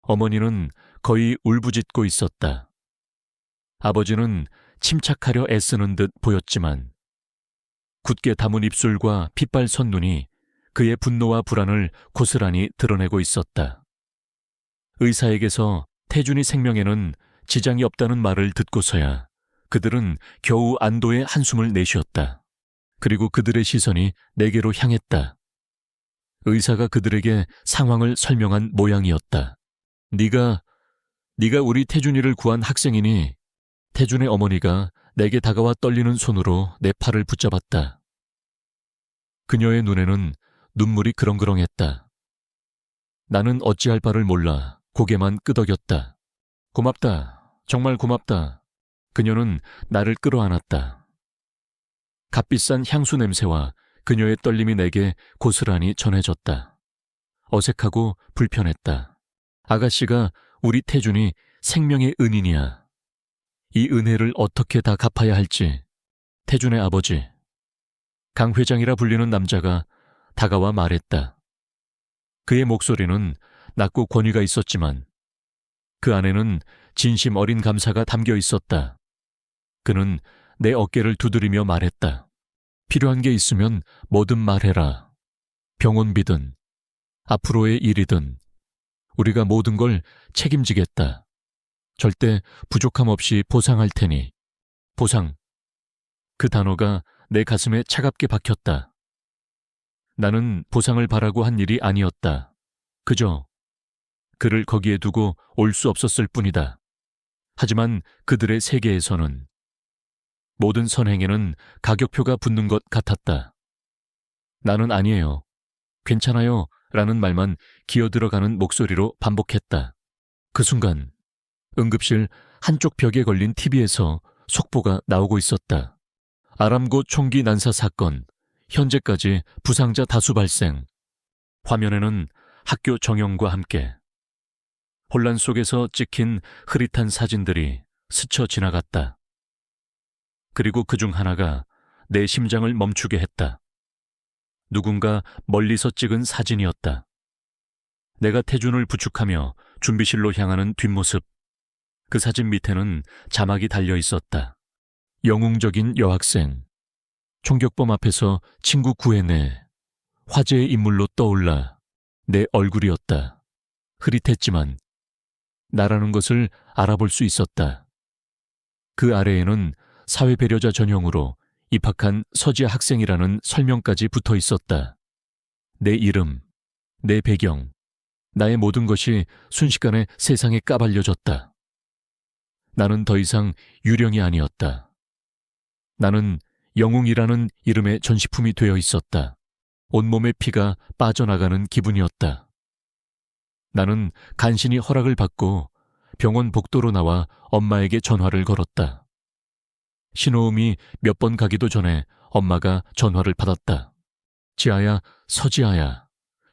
어머니는 거의 울부짖고 있었다. 아버지는 침착하려 애쓰는 듯 보였지만 굳게 담은 입술과 핏발 선 눈이 그의 분노와 불안을 고스란히 드러내고 있었다. 의사에게서 태준이 생명에는 지장이 없다는 말을 듣고서야 그들은 겨우 안도의 한숨을 내쉬었다. 그리고 그들의 시선이 내게로 향했다. 의사가 그들에게 상황을 설명한 모양이었다. 네가 우리 태준이를 구한 학생이니? 태준의 어머니가 내게 다가와 떨리는 손으로 내 팔을 붙잡았다. 그녀의 눈에는 눈물이 그렁그렁했다. 나는 어찌할 바를 몰라 고개만 끄덕였다. 고맙다. 정말 고맙다. 그녀는 나를 끌어안았다. 값비싼 향수 냄새와 그녀의 떨림이 내게 고스란히 전해졌다. 어색하고 불편했다. 아가씨가 우리 태준이 생명의 은인이야. 이 은혜를 어떻게 다 갚아야 할지 태준의 아버지, 강 회장이라 불리는 남자가 다가와 말했다. 그의 목소리는 낮고 권위가 있었지만 그 안에는 진심 어린 감사가 담겨 있었다. 그는 내 어깨를 두드리며 말했다. 필요한 게 있으면 뭐든 말해라. 병원비든 앞으로의 일이든 우리가 모든 걸 책임지겠다. 절대 부족함 없이 보상할 테니. 보상. 그 단어가 내 가슴에 차갑게 박혔다. 나는 보상을 바라고 한 일이 아니었다. 그저 그를 거기에 두고 올 수 없었을 뿐이다. 하지만 그들의 세계에서는 모든 선행에는 가격표가 붙는 것 같았다. 나는 아니에요. 괜찮아요. 라는 말만 기어들어가는 목소리로 반복했다. 그 순간 응급실 한쪽 벽에 걸린 TV에서 속보가 나오고 있었다. 아람고 총기 난사 사건, 현재까지 부상자 다수 발생. 화면에는 학교 정영과 함께 혼란 속에서 찍힌 흐릿한 사진들이 스쳐 지나갔다. 그리고 그중 하나가 내 심장을 멈추게 했다. 누군가 멀리서 찍은 사진이었다. 내가 태준을 부축하며 준비실로 향하는 뒷모습. 그 사진 밑에는 자막이 달려 있었다. 영웅적인 여학생. 총격범 앞에서 친구 구해내. 화제의 인물로 떠올라. 내 얼굴이었다. 흐릿했지만 나라는 것을 알아볼 수 있었다. 그 아래에는 사회배려자 전형으로 입학한 서지아 학생이라는 설명까지 붙어 있었다. 내 이름, 내 배경, 나의 모든 것이 순식간에 세상에 까발려졌다. 나는 더 이상 유령이 아니었다. 나는 영웅이라는 이름의 전시품이 되어 있었다. 온몸의 피가 빠져나가는 기분이었다. 나는 간신히 허락을 받고 병원 복도로 나와 엄마에게 전화를 걸었다. 신호음이 몇 번 가기도 전에 엄마가 전화를 받았다. 지아야, 서지아야.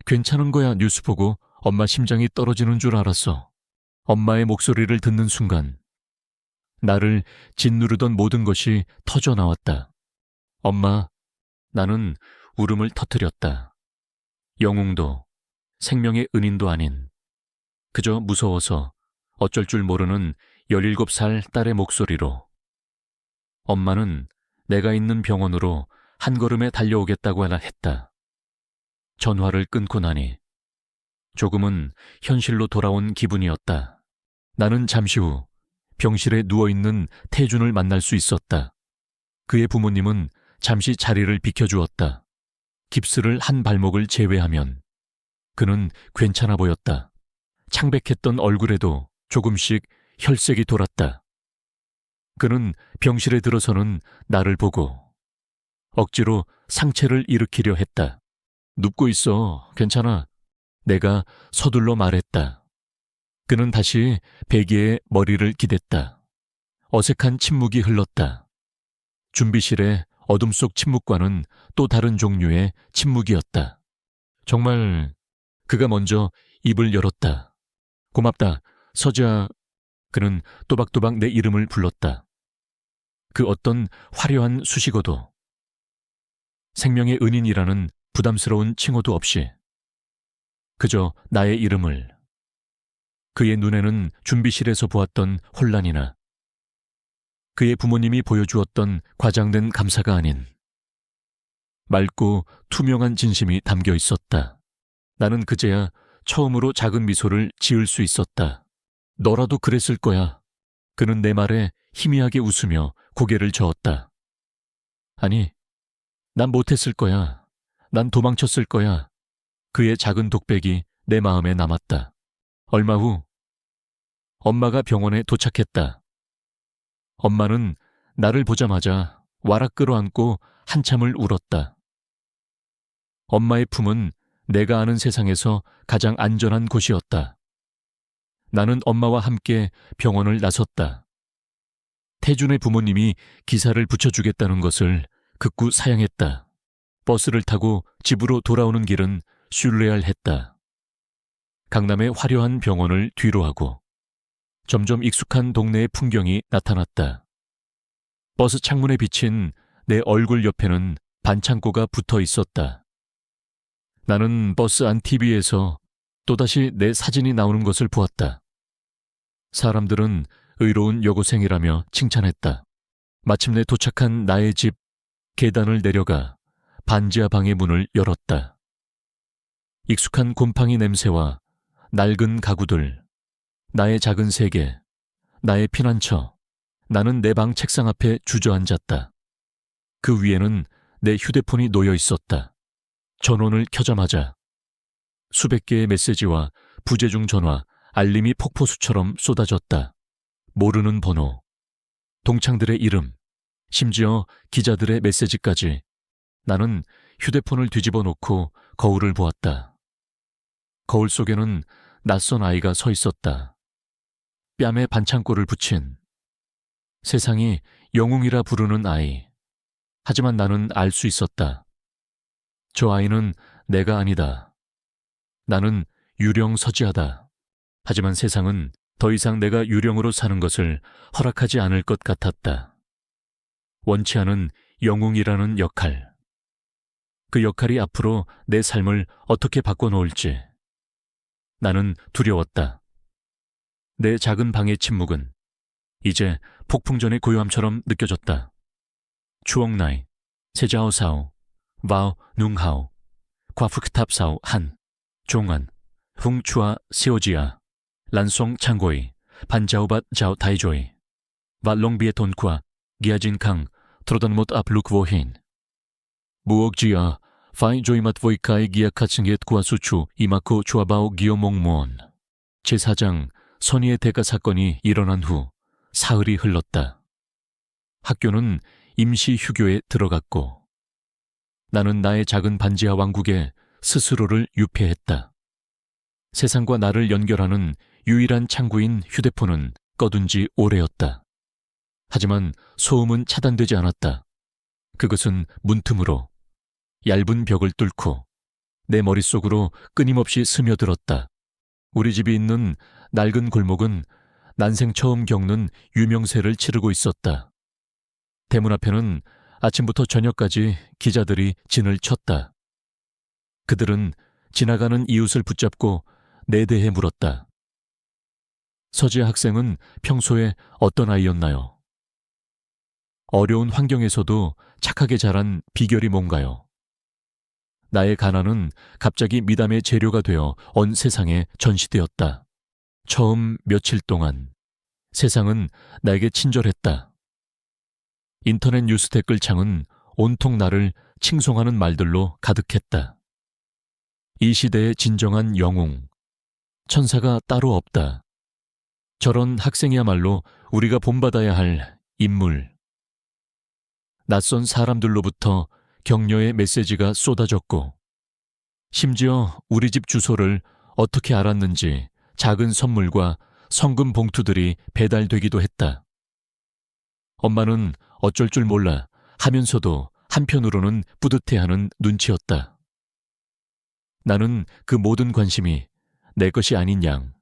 괜찮은 거야. 뉴스 보고 엄마 심장이 떨어지는 줄 알았어. 엄마의 목소리를 듣는 순간 나를 짓누르던 모든 것이 터져 나왔다. 엄마, 나는 울음을 터뜨렸다. 영웅도 생명의 은인도 아닌 그저 무서워서 어쩔 줄 모르는 17살 딸의 목소리로. 엄마는 내가 있는 병원으로 한 걸음에 달려오겠다고 하나 했다. 전화를 끊고 나니 조금은 현실로 돌아온 기분이었다. 나는 잠시 후 병실에 누워있는 태준을 만날 수 있었다. 그의 부모님은 잠시 자리를 비켜주었다. 깁스를 한 발목을 제외하면 그는 괜찮아 보였다. 창백했던 얼굴에도 조금씩 혈색이 돌았다. 그는 병실에 들어서는 나를 보고 억지로 상체를 일으키려 했다. 눕고 있어. 괜찮아. 내가 서둘러 말했다. 그는 다시 베개에 머리를 기댔다. 어색한 침묵이 흘렀다. 준비실의 어둠 속 침묵과는 또 다른 종류의 침묵이었다. 정말 그가 먼저 입을 열었다. 고맙다, 서지아. 그는 또박또박 내 이름을 불렀다. 그 어떤 화려한 수식어도, 생명의 은인이라는 부담스러운 칭호도 없이 그저 나의 이름을. 그의 눈에는 준비실에서 보았던 혼란이나 그의 부모님이 보여주었던 과장된 감사가 아닌 맑고 투명한 진심이 담겨 있었다. 나는 그제야 처음으로 작은 미소를 지을 수 있었다. 너라도 그랬을 거야. 그는 내 말에 희미하게 웃으며 고개를 저었다. 아니, 난 못했을 거야. 난 도망쳤을 거야. 그의 작은 독백이 내 마음에 남았다. 얼마 후 엄마가 병원에 도착했다. 엄마는 나를 보자마자 와락 끌어안고 한참을 울었다. 엄마의 품은 내가 아는 세상에서 가장 안전한 곳이었다. 나는 엄마와 함께 병원을 나섰다. 태준의 부모님이 기사를 붙여주겠다는 것을 극구 사양했다. 버스를 타고 집으로 돌아오는 길은 슐레알했다. 강남의 화려한 병원을 뒤로하고 점점 익숙한 동네의 풍경이 나타났다. 버스 창문에 비친 내 얼굴 옆에는 반창고가 붙어 있었다. 나는 버스 안 TV에서 또다시 내 사진이 나오는 것을 보았다. 사람들은 의로운 여고생이라며 칭찬했다. 마침내 도착한 나의 집, 계단을 내려가 반지하 방의 문을 열었다. 익숙한 곰팡이 냄새와 낡은 가구들, 나의 작은 세계, 나의 피난처. 나는 내 방 책상 앞에 주저앉았다. 그 위에는 내 휴대폰이 놓여 있었다. 전원을 켜자마자 수백 개의 메시지와 부재중 전화, 알림이 폭포수처럼 쏟아졌다. 모르는 번호, 동창들의 이름, 심지어 기자들의 메시지까지. 나는 휴대폰을 뒤집어 놓고 거울을 보았다. 거울 속에는 낯선 아이가 서 있었다. 뺨에 반창고를 붙인, 세상이 영웅이라 부르는 아이. 하지만 나는 알 수 있었다. 저 아이는 내가 아니다. 나는 유령 서지아다. 하지만 세상은 더 이상 내가 유령으로 사는 것을 허락하지 않을 것 같았다. 원치 않은 영웅이라는 역할. 그 역할이 앞으로 내 삶을 어떻게 바꿔놓을지. 나는 두려웠다. 내 작은 방의 침묵은 이제 폭풍 전의 고요함처럼 느껴졌다. 추억나이, 세자오사오, 와오 눅하오, 과프크탑사오 한, 종안, 훙추아 시오지아, 란송 창고이, 반자오밭 자오 다이조이, 왈롱비에 돈쿠아, 기아진캉, 트로던못 앞룩보힌, 무옥지아, 파이 조이맛 보이카의 기아카층겟 구아수추 이마코 주아바오 기어몽무온. 제4장 선의의 대가 사건이 일어난 후 사흘이 흘렀다. 학교는 임시 휴교에 들어갔고 나는 나의 작은 반지하 왕국에 스스로를 유폐했다. 세상과 나를 연결하는 유일한 창구인 휴대폰은 꺼둔 지 오래였다. 하지만 소음은 차단되지 않았다. 그것은 문틈으로 얇은 벽을 뚫고 내 머릿속으로 끊임없이 스며들었다. 우리 집이 있는 낡은 골목은 난생 처음 겪는 유명세를 치르고 있었다. 대문 앞에는 아침부터 저녁까지 기자들이 진을 쳤다. 그들은 지나가는 이웃을 붙잡고 내 대해 물었다. 서지아 학생은 평소에 어떤 아이였나요? 어려운 환경에서도 착하게 자란 비결이 뭔가요? 나의 가난은 갑자기 미담의 재료가 되어 온 세상에 전시되었다. 처음 며칠 동안 세상은 나에게 친절했다. 인터넷 뉴스 댓글창은 온통 나를 칭송하는 말들로 가득했다. 이 시대의 진정한 영웅, 천사가 따로 없다. 저런 학생이야말로 우리가 본받아야 할 인물. 낯선 사람들로부터 격려의 메시지가 쏟아졌고 심지어 우리 집 주소를 어떻게 알았는지 작은 선물과 성금 봉투들이 배달되기도 했다. 엄마는 어쩔 줄 몰라 하면서도 한편으로는 뿌듯해하는 눈치였다. 나는 그 모든 관심이 내 것이 아닌 양.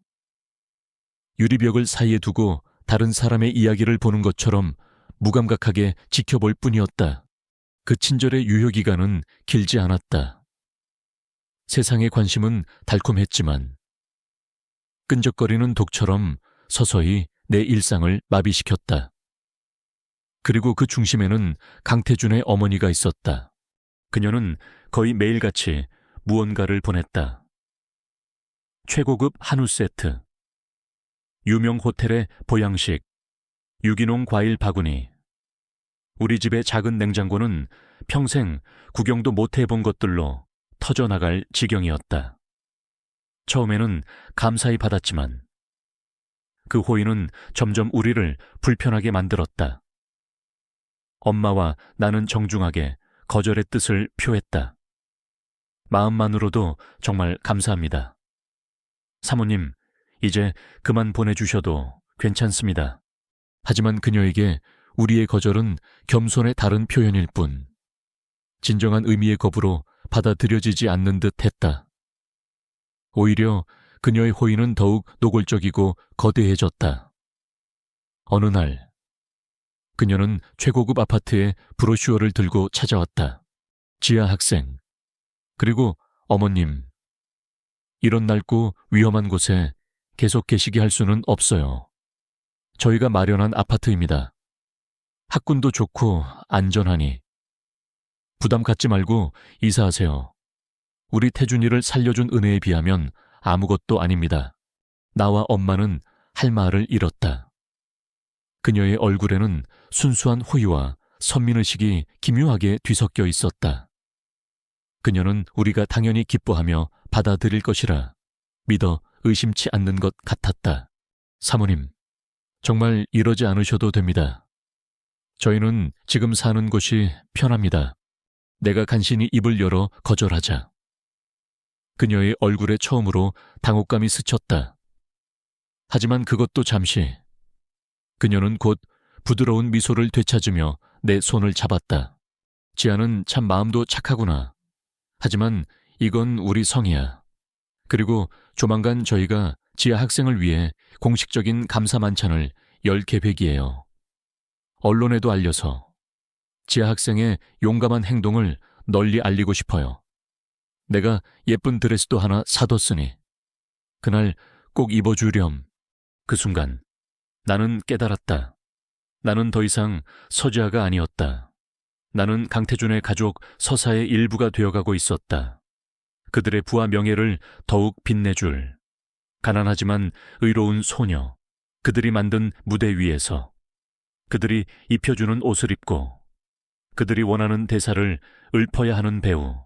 유리벽을 사이에 두고 다른 사람의 이야기를 보는 것처럼 무감각하게 지켜볼 뿐이었다. 그 친절의 유효기간은 길지 않았다. 세상의 관심은 달콤했지만 끈적거리는 독처럼 서서히 내 일상을 마비시켰다. 그리고 그 중심에는 강태준의 어머니가 있었다. 그녀는 거의 매일같이 무언가를 보냈다. 최고급 한우 세트, 유명 호텔의 보양식, 유기농 과일 바구니. 우리 집의 작은 냉장고는 평생 구경도 못 해본 것들로 터져나갈 지경이었다. 처음에는 감사히 받았지만 그 호의는 점점 우리를 불편하게 만들었다. 엄마와 나는 정중하게 거절의 뜻을 표했다. 마음만으로도 정말 감사합니다. 사모님, 이제 그만 보내주셔도 괜찮습니다. 하지만 그녀에게 우리의 거절은 겸손의 다른 표현일 뿐 진정한 의미의 거부로 받아들여지지 않는 듯 했다. 오히려 그녀의 호의는 더욱 노골적이고 거대해졌다. 어느 날 그녀는 최고급 아파트의 브로슈어를 들고 찾아왔다. 지하 학생, 그리고 어머님, 이런 낡고 위험한 곳에 계속 계시게 할 수는 없어요. 저희가 마련한 아파트입니다. 학군도 좋고 안전하니 부담 갖지 말고 이사하세요. 우리 태준이를 살려준 은혜에 비하면 아무것도 아닙니다. 나와 엄마는 할 말을 잃었다. 그녀의 얼굴에는 순수한 호의와 선민의식이 기묘하게 뒤섞여 있었다. 그녀는 우리가 당연히 기뻐하며 받아들일 것이라 믿어 의심치 않는 것 같았다. 사모님, 정말 이러지 않으셔도 됩니다. 저희는 지금 사는 곳이 편합니다. 내가 간신히 입을 열어 거절하자. 그녀의 얼굴에 처음으로 당혹감이 스쳤다. 하지만 그것도 잠시. 그녀는 곧 부드러운 미소를 되찾으며 내 손을 잡았다. 지아는 참 마음도 착하구나. 하지만 이건 우리 성이야. 그리고 조만간 저희가 지아 학생을 위해 공식적인 감사 만찬을 열 계획이에요. 언론에도 알려서 지하 학생의 용감한 행동을 널리 알리고 싶어요. 내가 예쁜 드레스도 하나 사뒀으니 그날 꼭 입어주렴. 그 순간 나는 깨달았다. 나는 더 이상 서지아가 아니었다. 나는 강태준의 가족 서사의 일부가 되어가고 있었다. 그들의 부와 명예를 더욱 빛내줄 가난하지만 의로운 소녀, 그들이 만든 무대 위에서 그들이 입혀주는 옷을 입고 그들이 원하는 대사를 읊어야 하는 배우.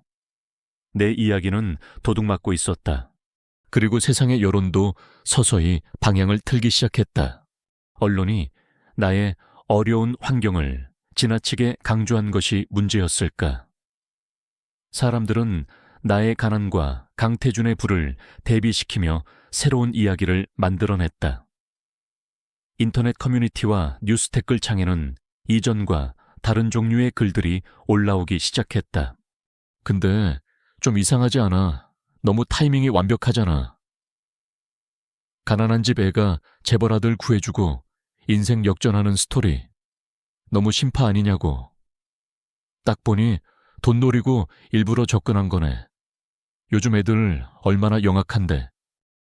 내 이야기는 도둑맞고 있었다. 그리고 세상의 여론도 서서히 방향을 틀기 시작했다. 언론이 나의 어려운 환경을 지나치게 강조한 것이 문제였을까? 사람들은 나의 가난과 강태준의 부를 대비시키며 새로운 이야기를 만들어냈다. 인터넷 커뮤니티와 뉴스 댓글 창에는 이전과 다른 종류의 글들이 올라오기 시작했다. 근데 좀 이상하지 않아? 너무 타이밍이 완벽하잖아. 가난한 집 애가 재벌 아들 구해주고 인생 역전하는 스토리. 너무 심파 아니냐고. 딱 보니 돈 노리고 일부러 접근한 거네. 요즘 애들 얼마나 영악한데.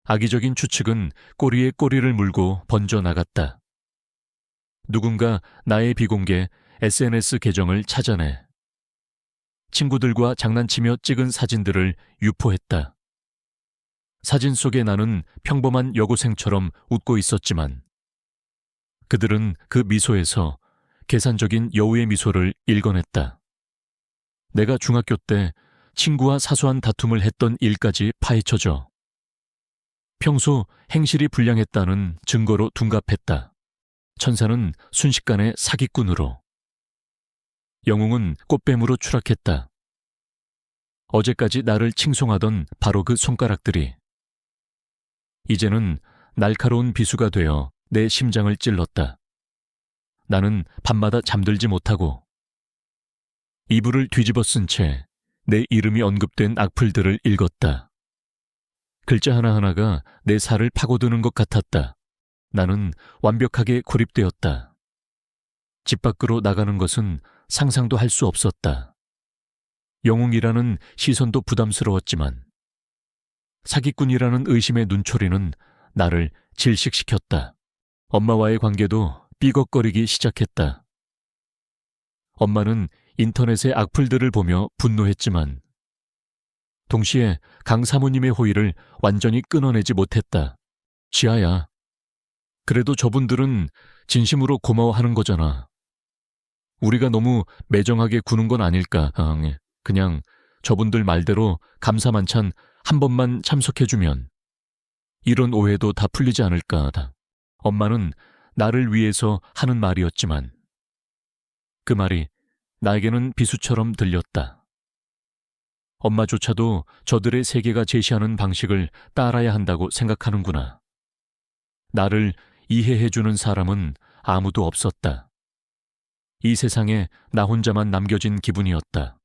악의적인 추측은 꼬리에 꼬리를 물고 번져나갔다. 누군가 나의 비공개 SNS 계정을 찾아내 친구들과 장난치며 찍은 사진들을 유포했다. 사진 속에 나는 평범한 여고생처럼 웃고 있었지만 그들은 그 미소에서 계산적인 여우의 미소를 읽어냈다. 내가 중학교 때 친구와 사소한 다툼을 했던 일까지 파헤쳐져 평소 행실이 불량했다는 증거로 둔갑했다. 천사는 순식간에 사기꾼으로, 영웅은 꽃뱀으로 추락했다. 어제까지 나를 칭송하던 바로 그 손가락들이 이제는 날카로운 비수가 되어 내 심장을 찔렀다. 나는 밤마다 잠들지 못하고 이불을 뒤집어 쓴 채 내 이름이 언급된 악플들을 읽었다. 글자 하나하나가 내 살을 파고드는 것 같았다. 나는 완벽하게 고립되었다. 집 밖으로 나가는 것은 상상도 할 수 없었다. 영웅이라는 시선도 부담스러웠지만 사기꾼이라는 의심의 눈초리는 나를 질식시켰다. 엄마와의 관계도 삐걱거리기 시작했다. 엄마는 인터넷의 악플들을 보며 분노했지만 동시에 강 사모님의 호의를 완전히 끊어내지 못했다. 지아야, 그래도 저분들은 진심으로 고마워하는 거잖아. 우리가 너무 매정하게 구는 건 아닐까. 그냥 저분들 말대로 감사 만찬 한 번만 참석해주면 이런 오해도 다 풀리지 않을까. 엄마는 나를 위해서 하는 말이었지만 그 말이 나에게는 비수처럼 들렸다. 엄마조차도 저들의 세계가 제시하는 방식을 따라야 한다고 생각하는구나. 나를 이해해주는 사람은 아무도 없었다. 이 세상에 나 혼자만 남겨진 기분이었다.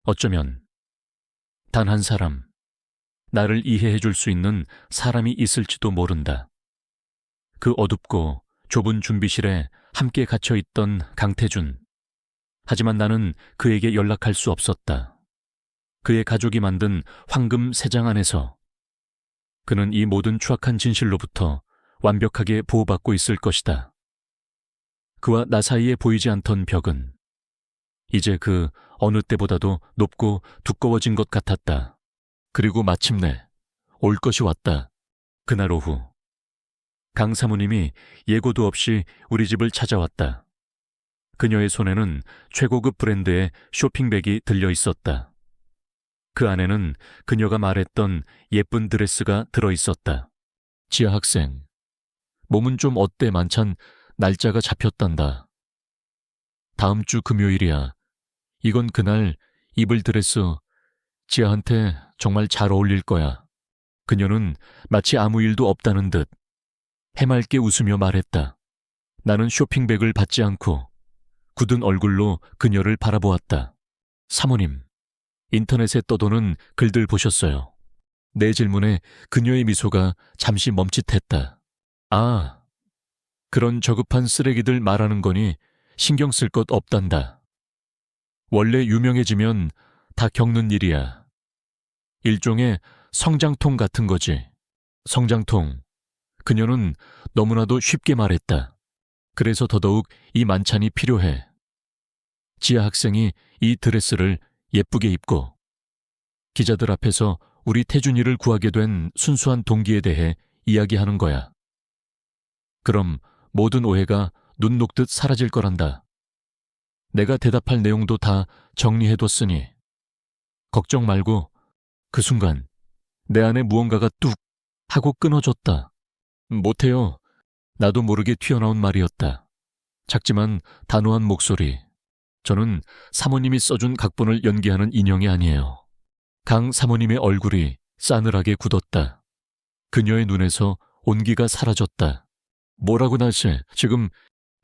어쩌면 단 한 사람, 나를 이해해줄 수 있는 사람이 있을지도 모른다. 그 어둡고 좁은 준비실에 함께 갇혀있던 강태준. 하지만 나는 그에게 연락할 수 없었다. 그의 가족이 만든 황금 새장 안에서 그는 이 모든 추악한 진실로부터 완벽하게 보호받고 있을 것이다. 그와 나 사이에 보이지 않던 벽은 이제 그 어느 때보다도 높고 두꺼워진 것 같았다. 그리고 마침내 올 것이 왔다. 그날 오후 강 사모님이 예고도 없이 우리 집을 찾아왔다. 그녀의 손에는 최고급 브랜드의 쇼핑백이 들려 있었다. 그 안에는 그녀가 말했던 예쁜 드레스가 들어있었다. 지하 학생, 몸은 좀 어때? 만찬 날짜가 잡혔단다. 다음 주 금요일이야. 이건 그날 입을 드레스. 지하한테 정말 잘 어울릴 거야. 그녀는 마치 아무 일도 없다는 듯 해맑게 웃으며 말했다. 나는 쇼핑백을 받지 않고 굳은 얼굴로 그녀를 바라보았다. 사모님, 인터넷에 떠도는 글들 보셨어요. 내 질문에 그녀의 미소가 잠시 멈칫했다. 아, 그런 저급한 쓰레기들 말하는 거니 신경 쓸 것 없단다. 원래 유명해지면 다 겪는 일이야. 일종의 성장통 같은 거지. 성장통. 그녀는 너무나도 쉽게 말했다. 그래서 더더욱 이 만찬이 필요해. 지아 학생이 이 드레스를 예쁘게 입고 기자들 앞에서 우리 태준이를 구하게 된 순수한 동기에 대해 이야기하는 거야. 그럼 모든 오해가 눈 녹듯 사라질 거란다. 내가 대답할 내용도 다 정리해뒀으니 걱정 말고. 그 순간 내 안에 무언가가 뚝 하고 끊어졌다. 못해요. 나도 모르게 튀어나온 말이었다. 작지만 단호한 목소리. 저는 사모님이 써준 각본을 연기하는 인형이 아니에요. 강 사모님의 얼굴이 싸늘하게 굳었다. 그녀의 눈에서 온기가 사라졌다. 뭐라고 날씨? 지금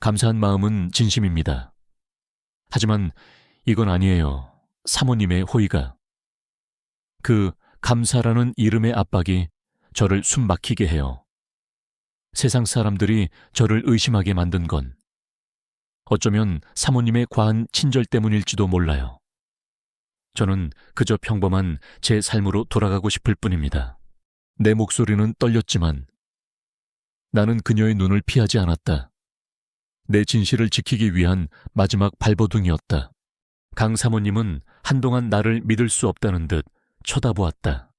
감사한 마음은 진심입니다. 하지만 이건 아니에요. 사모님의 호의가. 그 감사라는 이름의 압박이 저를 숨 막히게 해요. 세상 사람들이 저를 의심하게 만든 건 어쩌면 사모님의 과한 친절 때문일지도 몰라요. 저는 그저 평범한 제 삶으로 돌아가고 싶을 뿐입니다. 내 목소리는 떨렸지만 나는 그녀의 눈을 피하지 않았다. 내 진실을 지키기 위한 마지막 발버둥이었다. 강 사모님은 한동안 나를 믿을 수 없다는 듯 쳐다보았다.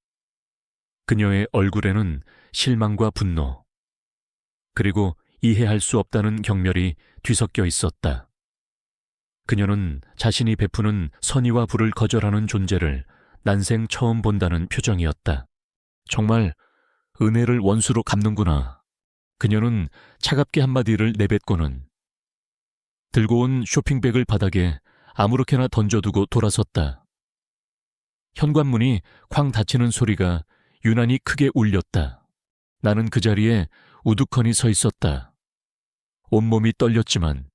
그녀의 얼굴에는 실망과 분노, 그리고 이해할 수 없다는 경멸이 뒤섞여 있었다. 그녀는 자신이 베푸는 선의와 불을 거절하는 존재를 난생 처음 본다는 표정이었다. 정말 은혜를 원수로 갚는구나. 그녀는 차갑게 한마디를 내뱉고는 들고 온 쇼핑백을 바닥에 아무렇게나 던져두고 돌아섰다. 현관문이 쾅 닫히는 소리가 유난히 크게 울렸다. 나는 그 자리에 우두커니 서 있었다. 온몸이 떨렸지만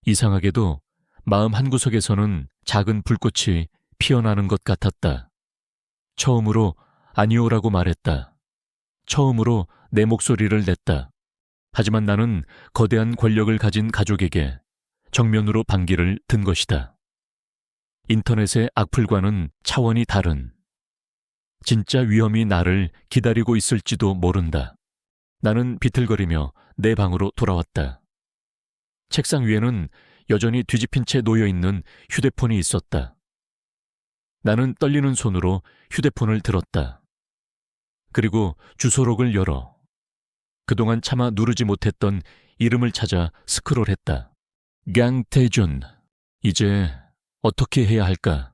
이상하게도 마음 한구석에서는 작은 불꽃이 피어나는 것 같았다. 처음으로 아니오라고 말했다. 처음으로 내 목소리를 냈다. 하지만 나는 거대한 권력을 가진 가족에게 정면으로 반기를 든 것이다. 인터넷의 악플과는 차원이 다른 진짜 위험이 나를 기다리고 있을지도 모른다. 나는 비틀거리며 내 방으로 돌아왔다. 책상 위에는 여전히 뒤집힌 채 놓여있는 휴대폰이 있었다. 나는 떨리는 손으로 휴대폰을 들었다. 그리고 주소록을 열어 그동안 차마 누르지 못했던 이름을 찾아 스크롤했다. 강태준. 이제 어떻게 해야 할까?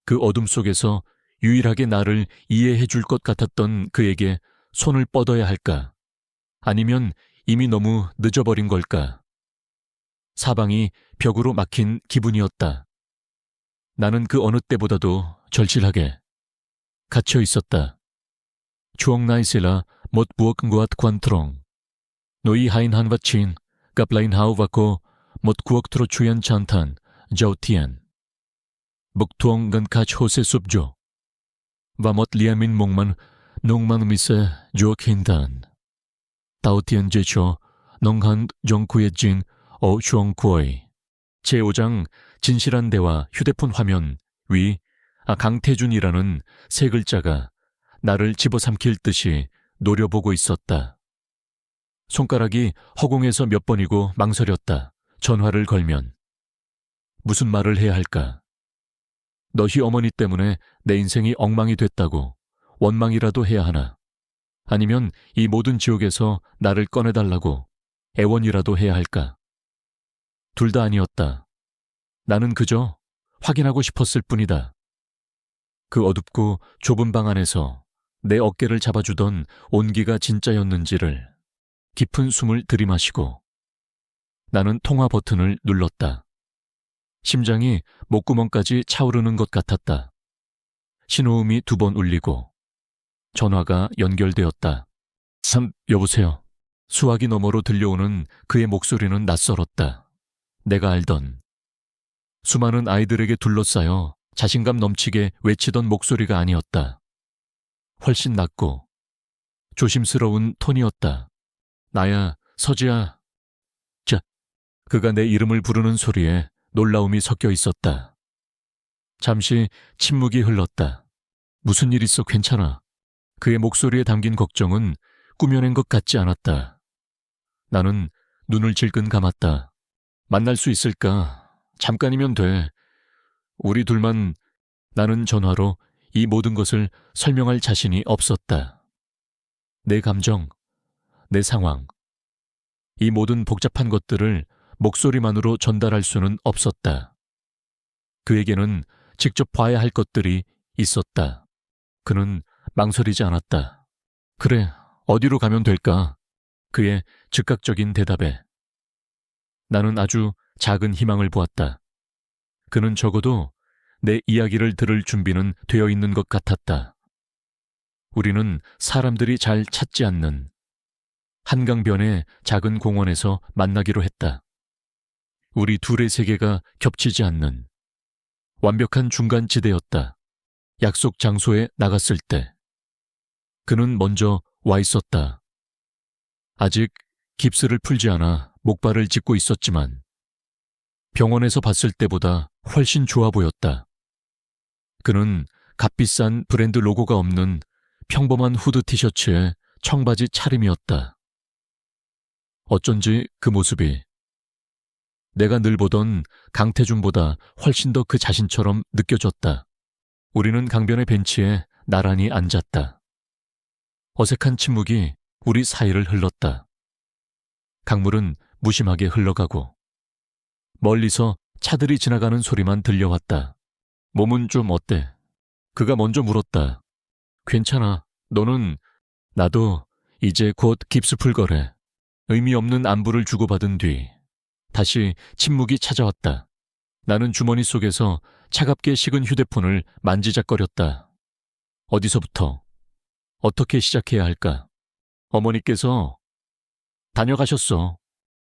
그 어둠 속에서 유일하게 나를 이해해 줄 것 같았던 그에게 손을 뻗어야 할까? 아니면 이미 너무 늦어버린 걸까? 사방이 벽으로 막힌 기분이었다. 나는 그 어느 때보다도 절실하게 갇혀 있었다. chuông nay sẽ là một buổi ngọt quan trọng. Nỗi hạnh hạnh vật chín gặp lại nhau và có một cuộc trò chuyện chân thành, giàu tiền. Bức thuông gần khát hồ sẽ sụp đổ. Và một liam in mong man nông man mi sẽ gió kinh đàn. Tao tiền dễ cho nông han 정구의 진 어추엉코이. 제5장 진실한 대화 휴대폰 화면 위 강태준이라는 세 글자가 나를 집어삼킬 듯이 노려보고 있었다. 손가락이 허공에서 몇 번이고 망설였다. 전화를 걸면 무슨 말을 해야 할까? 너희 어머니 때문에 내 인생이 엉망이 됐다고 원망이라도 해야 하나? 아니면 이 모든 지옥에서 나를 꺼내달라고 애원이라도 해야 할까? 둘 다 아니었다. 나는 그저 확인하고 싶었을 뿐이다. 그 어둡고 좁은 방 안에서 내 어깨를 잡아주던 온기가 진짜였는지를. 깊은 숨을 들이마시고 나는 통화 버튼을 눌렀다. 심장이 목구멍까지 차오르는 것 같았다. 신호음이 2번 울리고 전화가 연결되었다. 여보세요. 수화기 너머로 들려오는 그의 목소리는 낯설었다. 내가 알던 수많은 아이들에게 둘러싸여 자신감 넘치게 외치던 목소리가 아니었다. 훨씬 낮고 조심스러운 톤이었다. 나야, 서지야. 자, 그가 내 이름을 부르는 소리에 놀라움이 섞여 있었다. 잠시 침묵이 흘렀다. 무슨 일 있어? 괜찮아. 그의 목소리에 담긴 걱정은 꾸며낸 것 같지 않았다. 나는 눈을 질끈 감았다. 만날 수 있을까? 잠깐이면 돼. 우리 둘만. 나는 전화로 이 모든 것을 설명할 자신이 없었다. 내 감정, 내 상황, 이 모든 복잡한 것들을 목소리만으로 전달할 수는 없었다. 그에게는 직접 봐야 할 것들이 있었다. 그는 망설이지 않았다. 그래, 어디로 가면 될까? 그의 즉각적인 대답에 나는 아주 작은 희망을 보았다. 그는 적어도 내 이야기를 들을 준비는 되어 있는 것 같았다. 우리는 사람들이 잘 찾지 않는 한강변의 작은 공원에서 만나기로 했다. 우리 둘의 세계가 겹치지 않는 완벽한 중간지대였다. 약속 장소에 나갔을 때 그는 먼저 와 있었다. 아직 깁스를 풀지 않아 목발을 짚고 있었지만 병원에서 봤을 때보다 훨씬 좋아 보였다. 그는 값비싼 브랜드 로고가 없는 평범한 후드 티셔츠에 청바지 차림이었다. 어쩐지 그 모습이 내가 늘 보던 강태준보다 훨씬 더 그 자신처럼 느껴졌다. 우리는 강변의 벤치에 나란히 앉았다. 어색한 침묵이 우리 사이를 흘렀다. 강물은 무심하게 흘러가고 멀리서 차들이 지나가는 소리만 들려왔다. 몸은 좀 어때? 그가 먼저 물었다. 괜찮아. 너는? 나도 이제 곧 깁스 풀 거래. 의미 없는 안부를 주고받은 뒤 다시 침묵이 찾아왔다. 나는 주머니 속에서 차갑게 식은 휴대폰을 만지작거렸다. 어디서부터? 어떻게 시작해야 할까? 어머니께서 다녀가셨어.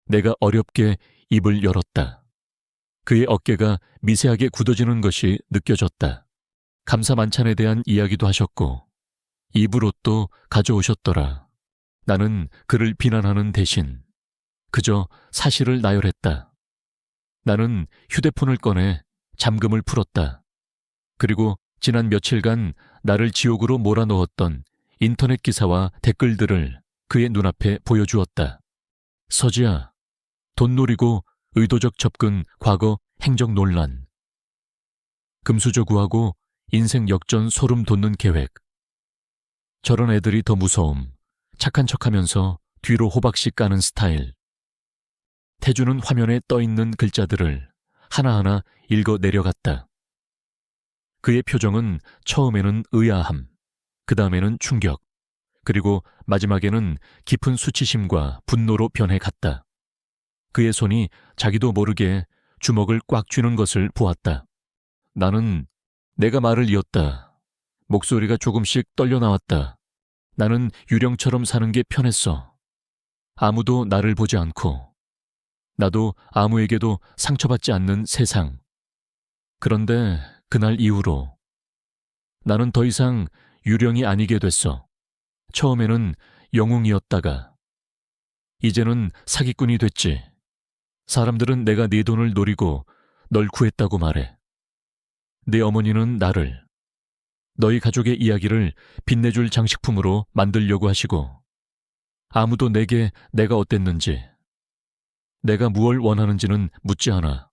내가 어렵게 입을 열었다. 그의 어깨가 미세하게 굳어지는 것이 느껴졌다. 감사 만찬에 대한 이야기도 하셨고 입을 옷도 가져오셨더라. 나는 그를 비난하는 대신 그저 사실을 나열했다. 나는 휴대폰을 꺼내 잠금을 풀었다. 그리고 지난 며칠간 나를 지옥으로 몰아넣었던 인터넷 기사와 댓글들을 그의 눈앞에 보여주었다. 서지아, 돈 노리고 의도적 접근 과거 행정 논란. 금수저 구하고 인생 역전 소름 돋는 계획. 저런 애들이 더 무서움. 착한 척하면서 뒤로 호박씩 까는 스타일. 태주는 화면에 떠있는 글자들을 하나하나 읽어 내려갔다. 그의 표정은 처음에는 의아함, 그 다음에는 충격, 그리고 마지막에는 깊은 수치심과 분노로 변해갔다. 그의 손이 자기도 모르게 주먹을 꽉 쥐는 것을 보았다. 나는 내가 말을 이었다. 목소리가 조금씩 떨려 나왔다. 나는 유령처럼 사는 게 편했어. 아무도 나를 보지 않고 나도 아무에게도 상처받지 않는 세상. 그런데 그날 이후로 나는 더 이상 유령이 아니게 됐어. 처음에는 영웅이었다가 이제는 사기꾼이 됐지. 사람들은 내가 네 돈을 노리고 널 구했다고 말해. 네 어머니는 나를, 너희 가족의 이야기를 빛내줄 장식품으로 만들려고 하시고 아무도 내게 내가 어땠는지, 내가 무얼 원하는지는 묻지 않아.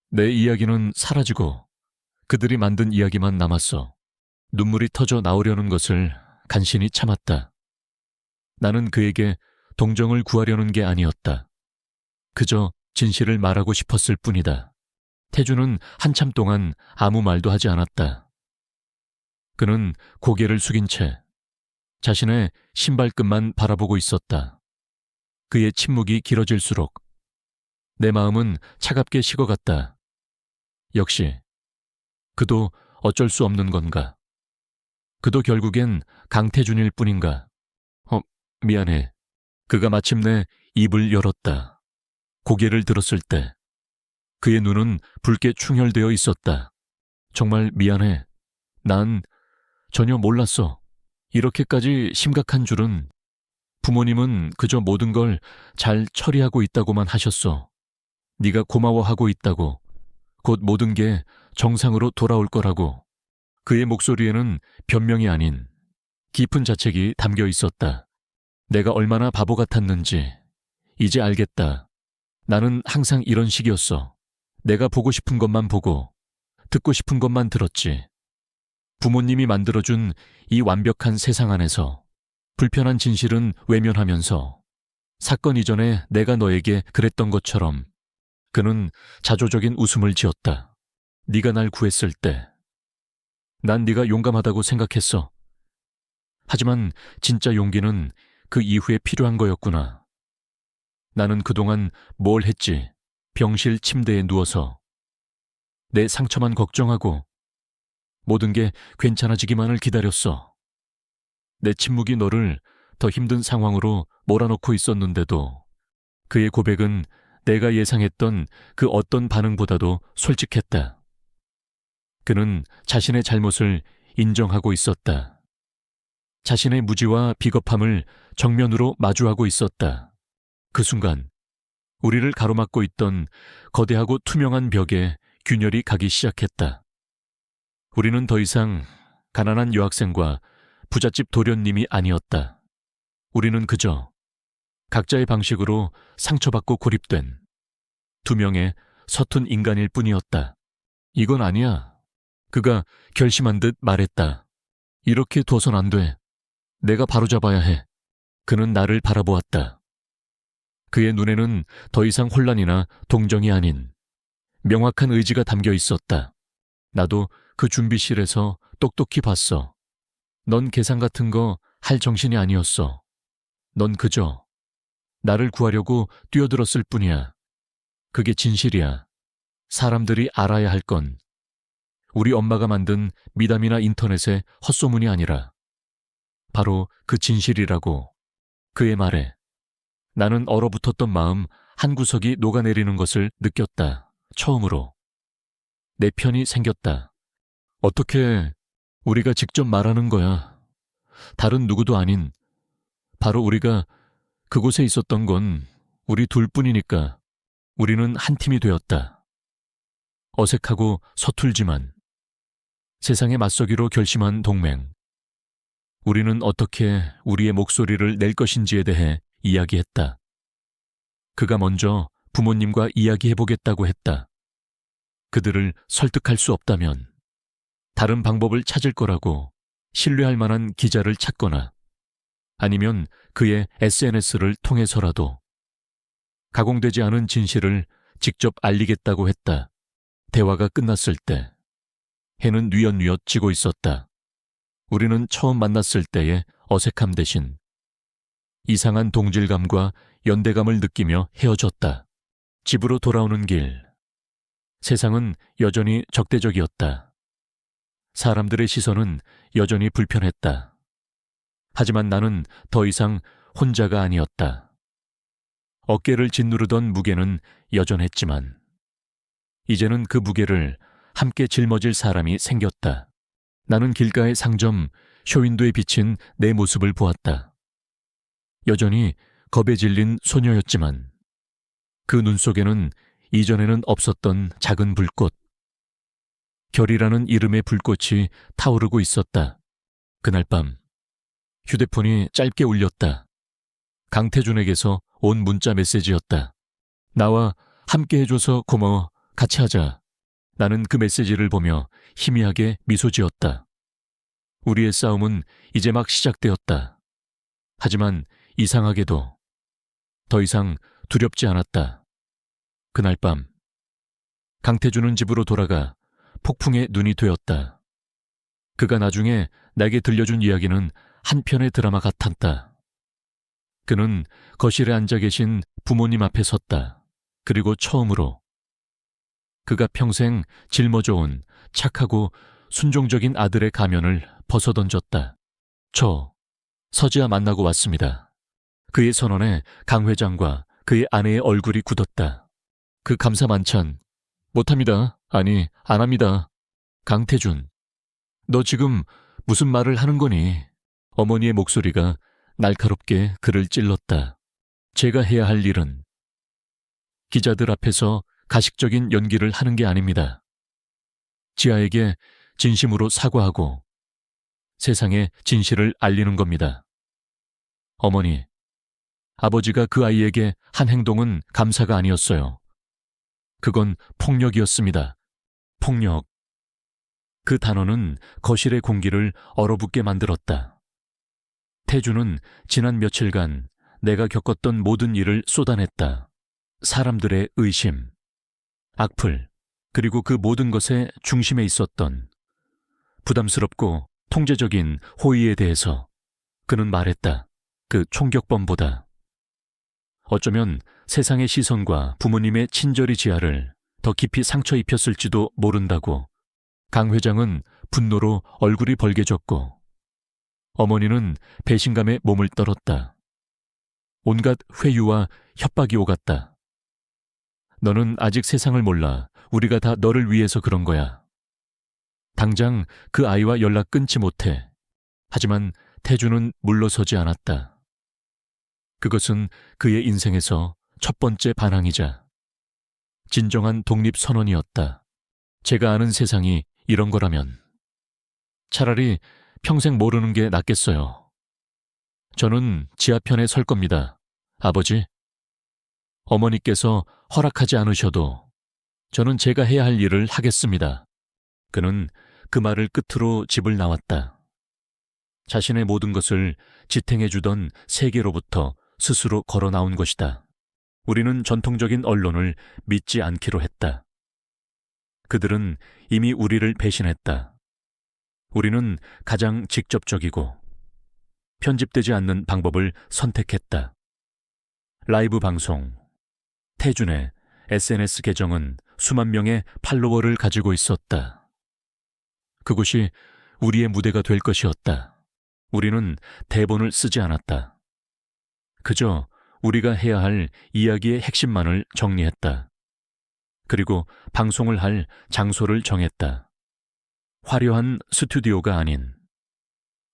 내 이야기는 사라지고 그들이 만든 이야기만 남았어. 눈물이 터져 나오려는 것을 간신히 참았다. 나는 그에게 동정을 구하려는 게 아니었다. 그저 진실을 말하고 싶었을 뿐이다. 태주는 한참 동안 아무 말도 하지 않았다. 그는 고개를 숙인 채 자신의 신발끈만 바라보고 있었다. 그의 침묵이 길어질수록 내 마음은 차갑게 식어갔다. 역시 그도 어쩔 수 없는 건가? 그도 결국엔 강태준일 뿐인가? 미안해. 그가 마침내 입을 열었다. 고개를 들었을 때 그의 눈은 붉게 충혈되어 있었다. 정말 미안해. 난 전혀 몰랐어. 이렇게까지 심각한 줄은. 부모님은 그저 모든 걸 잘 처리하고 있다고만 하셨어. 네가 고마워하고 있다고, 곧 모든 게 정상으로 돌아올 거라고. 그의 목소리에는 변명이 아닌 깊은 자책이 담겨 있었다. 내가 얼마나 바보 같았는지 이제 알겠다. 나는 항상 이런 식이었어. 내가 보고 싶은 것만 보고 듣고 싶은 것만 들었지. 부모님이 만들어준 이 완벽한 세상 안에서 불편한 진실은 외면하면서 사건 이전에 내가 너에게 그랬던 것처럼. 그는 자조적인 웃음을 지었다. 네가 날 구했을 때 난 네가 용감하다고 생각했어. 하지만 진짜 용기는 그 이후에 필요한 거였구나. 나는 그동안 뭘 했지? 병실 침대에 누워서 내 상처만 걱정하고 모든 게 괜찮아지기만을 기다렸어. 내 침묵이 너를 더 힘든 상황으로 몰아넣고 있었는데도 그의 고백은 내가 예상했던 그 어떤 반응보다도 솔직했다. 그는 자신의 잘못을 인정하고 있었다. 자신의 무지와 비겁함을 정면으로 마주하고 있었다. 그 순간 우리를 가로막고 있던 거대하고 투명한 벽에 균열이 가기 시작했다. 우리는 더 이상 가난한 여학생과 부잣집 도련님이 아니었다. 우리는 그저 각자의 방식으로 상처받고 고립된 두 명의 서툰 인간일 뿐이었다. 이건 아니야. 그가 결심한 듯 말했다. 이렇게 둬선 안 돼. 내가 바로잡아야 해. 그는 나를 바라보았다. 그의 눈에는 더 이상 혼란이나 동정이 아닌 명확한 의지가 담겨 있었다. 나도 그 준비실에서 똑똑히 봤어. 넌 계산 같은 거 할 정신이 아니었어. 넌 그저 나를 구하려고 뛰어들었을 뿐이야. 그게 진실이야. 사람들이 알아야 할 건 우리 엄마가 만든 미담이나 인터넷의 헛소문이 아니라 바로 그 진실이라고. 그의 말에 나는 얼어붙었던 마음 한 구석이 녹아내리는 것을 느꼈다. 처음으로 내 편이 생겼다. 어떻게 우리가 직접 말하는 거야. 다른 누구도 아닌 바로 우리가 그곳에 있었던 건 우리 둘뿐이니까. 우리는 한 팀이 되었다. 어색하고 서툴지만 세상에 맞서기로 결심한 동맹. 우리는 어떻게 우리의 목소리를 낼 것인지에 대해 이야기했다. 그가 먼저 부모님과 이야기해보겠다고 했다. 그들을 설득할 수 없다면 다른 방법을 찾을 거라고. 신뢰할 만한 기자를 찾거나 아니면 그의 SNS를 통해서라도 가공되지 않은 진실을 직접 알리겠다고 했다. 대화가 끝났을 때 해는 뉘엿뉘엿 지고 있었다. 우리는 처음 만났을 때의 어색함 대신 이상한 동질감과 연대감을 느끼며 헤어졌다. 집으로 돌아오는 길. 세상은 여전히 적대적이었다. 사람들의 시선은 여전히 불편했다. 하지만 나는 더 이상 혼자가 아니었다. 어깨를 짓누르던 무게는 여전했지만 이제는 그 무게를 함께 짊어질 사람이 생겼다. 나는 길가의 상점 쇼윈도에 비친 내 모습을 보았다. 여전히 겁에 질린 소녀였지만 그 눈 속에는 이전에는 없었던 작은 불꽃, 결이라는 이름의 불꽃이 타오르고 있었다. 그날 밤 휴대폰이 짧게 울렸다. 강태준에게서 온 문자 메시지였다. 나와 함께 해줘서 고마워. 같이 하자. 나는 그 메시지를 보며 희미하게 미소 지었다. 우리의 싸움은 이제 막 시작되었다. 하지만 이상하게도 더 이상 두렵지 않았다. 그날 밤 강태준은 집으로 돌아가 폭풍의 눈이 되었다. 그가 나중에 내게 들려준 이야기는 한 편의 드라마 같았다. 그는 거실에 앉아 계신 부모님 앞에 섰다. 그리고 처음으로 그가 평생 짊어져온 착하고 순종적인 아들의 가면을 벗어던졌다. 저 서지아 만나고 왔습니다. 그의 선언에 강 회장과 그의 아내의 얼굴이 굳었다. 그 감사 만찬 못합니다. 아니, 안 합니다. 강태준, 너 지금 무슨 말을 하는 거니? 어머니의 목소리가 날카롭게 그를 찔렀다. 제가 해야 할 일은 기자들 앞에서 가식적인 연기를 하는 게 아닙니다. 지아에게 진심으로 사과하고 세상에 진실을 알리는 겁니다. 어머니, 아버지가 그 아이에게 한 행동은 감사가 아니었어요. 그건 폭력이었습니다. 폭력. 그 단어는 거실의 공기를 얼어붙게 만들었다. 태주는 지난 며칠간 내가 겪었던 모든 일을 쏟아냈다. 사람들의 의심, 악플, 그리고 그 모든 것의 중심에 있었던 부담스럽고 통제적인 호의에 대해서 그는 말했다. 그 총격범보다. 어쩌면 세상의 시선과 부모님의 친절이 지아를 더 깊이 상처 입혔을지도 모른다고 강 회장은 분노로 얼굴이 벌개졌고 어머니는 배신감에 몸을 떨었다. 온갖 회유와 협박이 오갔다. 너는 아직 세상을 몰라. 우리가 다 너를 위해서 그런 거야. 당장 그 아이와 연락 끊지 못해. 하지만 태주는 물러서지 않았다. 그것은 그의 인생에서 첫 번째 반항이자 진정한 독립선언이었다. 제가 아는 세상이 이런 거라면 차라리 평생 모르는 게 낫겠어요. 저는 지아 편에 설 겁니다. 아버지, 어머니께서 허락하지 않으셔도 저는 제가 해야 할 일을 하겠습니다. 그는 그 말을 끝으로 집을 나왔다. 자신의 모든 것을 지탱해주던 세계로부터 스스로 걸어 나온 것이다. 우리는 전통적인 언론을 믿지 않기로 했다. 그들은 이미 우리를 배신했다. 우리는 가장 직접적이고 편집되지 않는 방법을 선택했다. 라이브 방송. 태준의 SNS 계정은 수만 명의 팔로워를 가지고 있었다. 그곳이 우리의 무대가 될 것이었다. 우리는 대본을 쓰지 않았다. 그저 우리가 해야 할 이야기의 핵심만을 정리했다. 그리고 방송을 할 장소를 정했다. 화려한 스튜디오가 아닌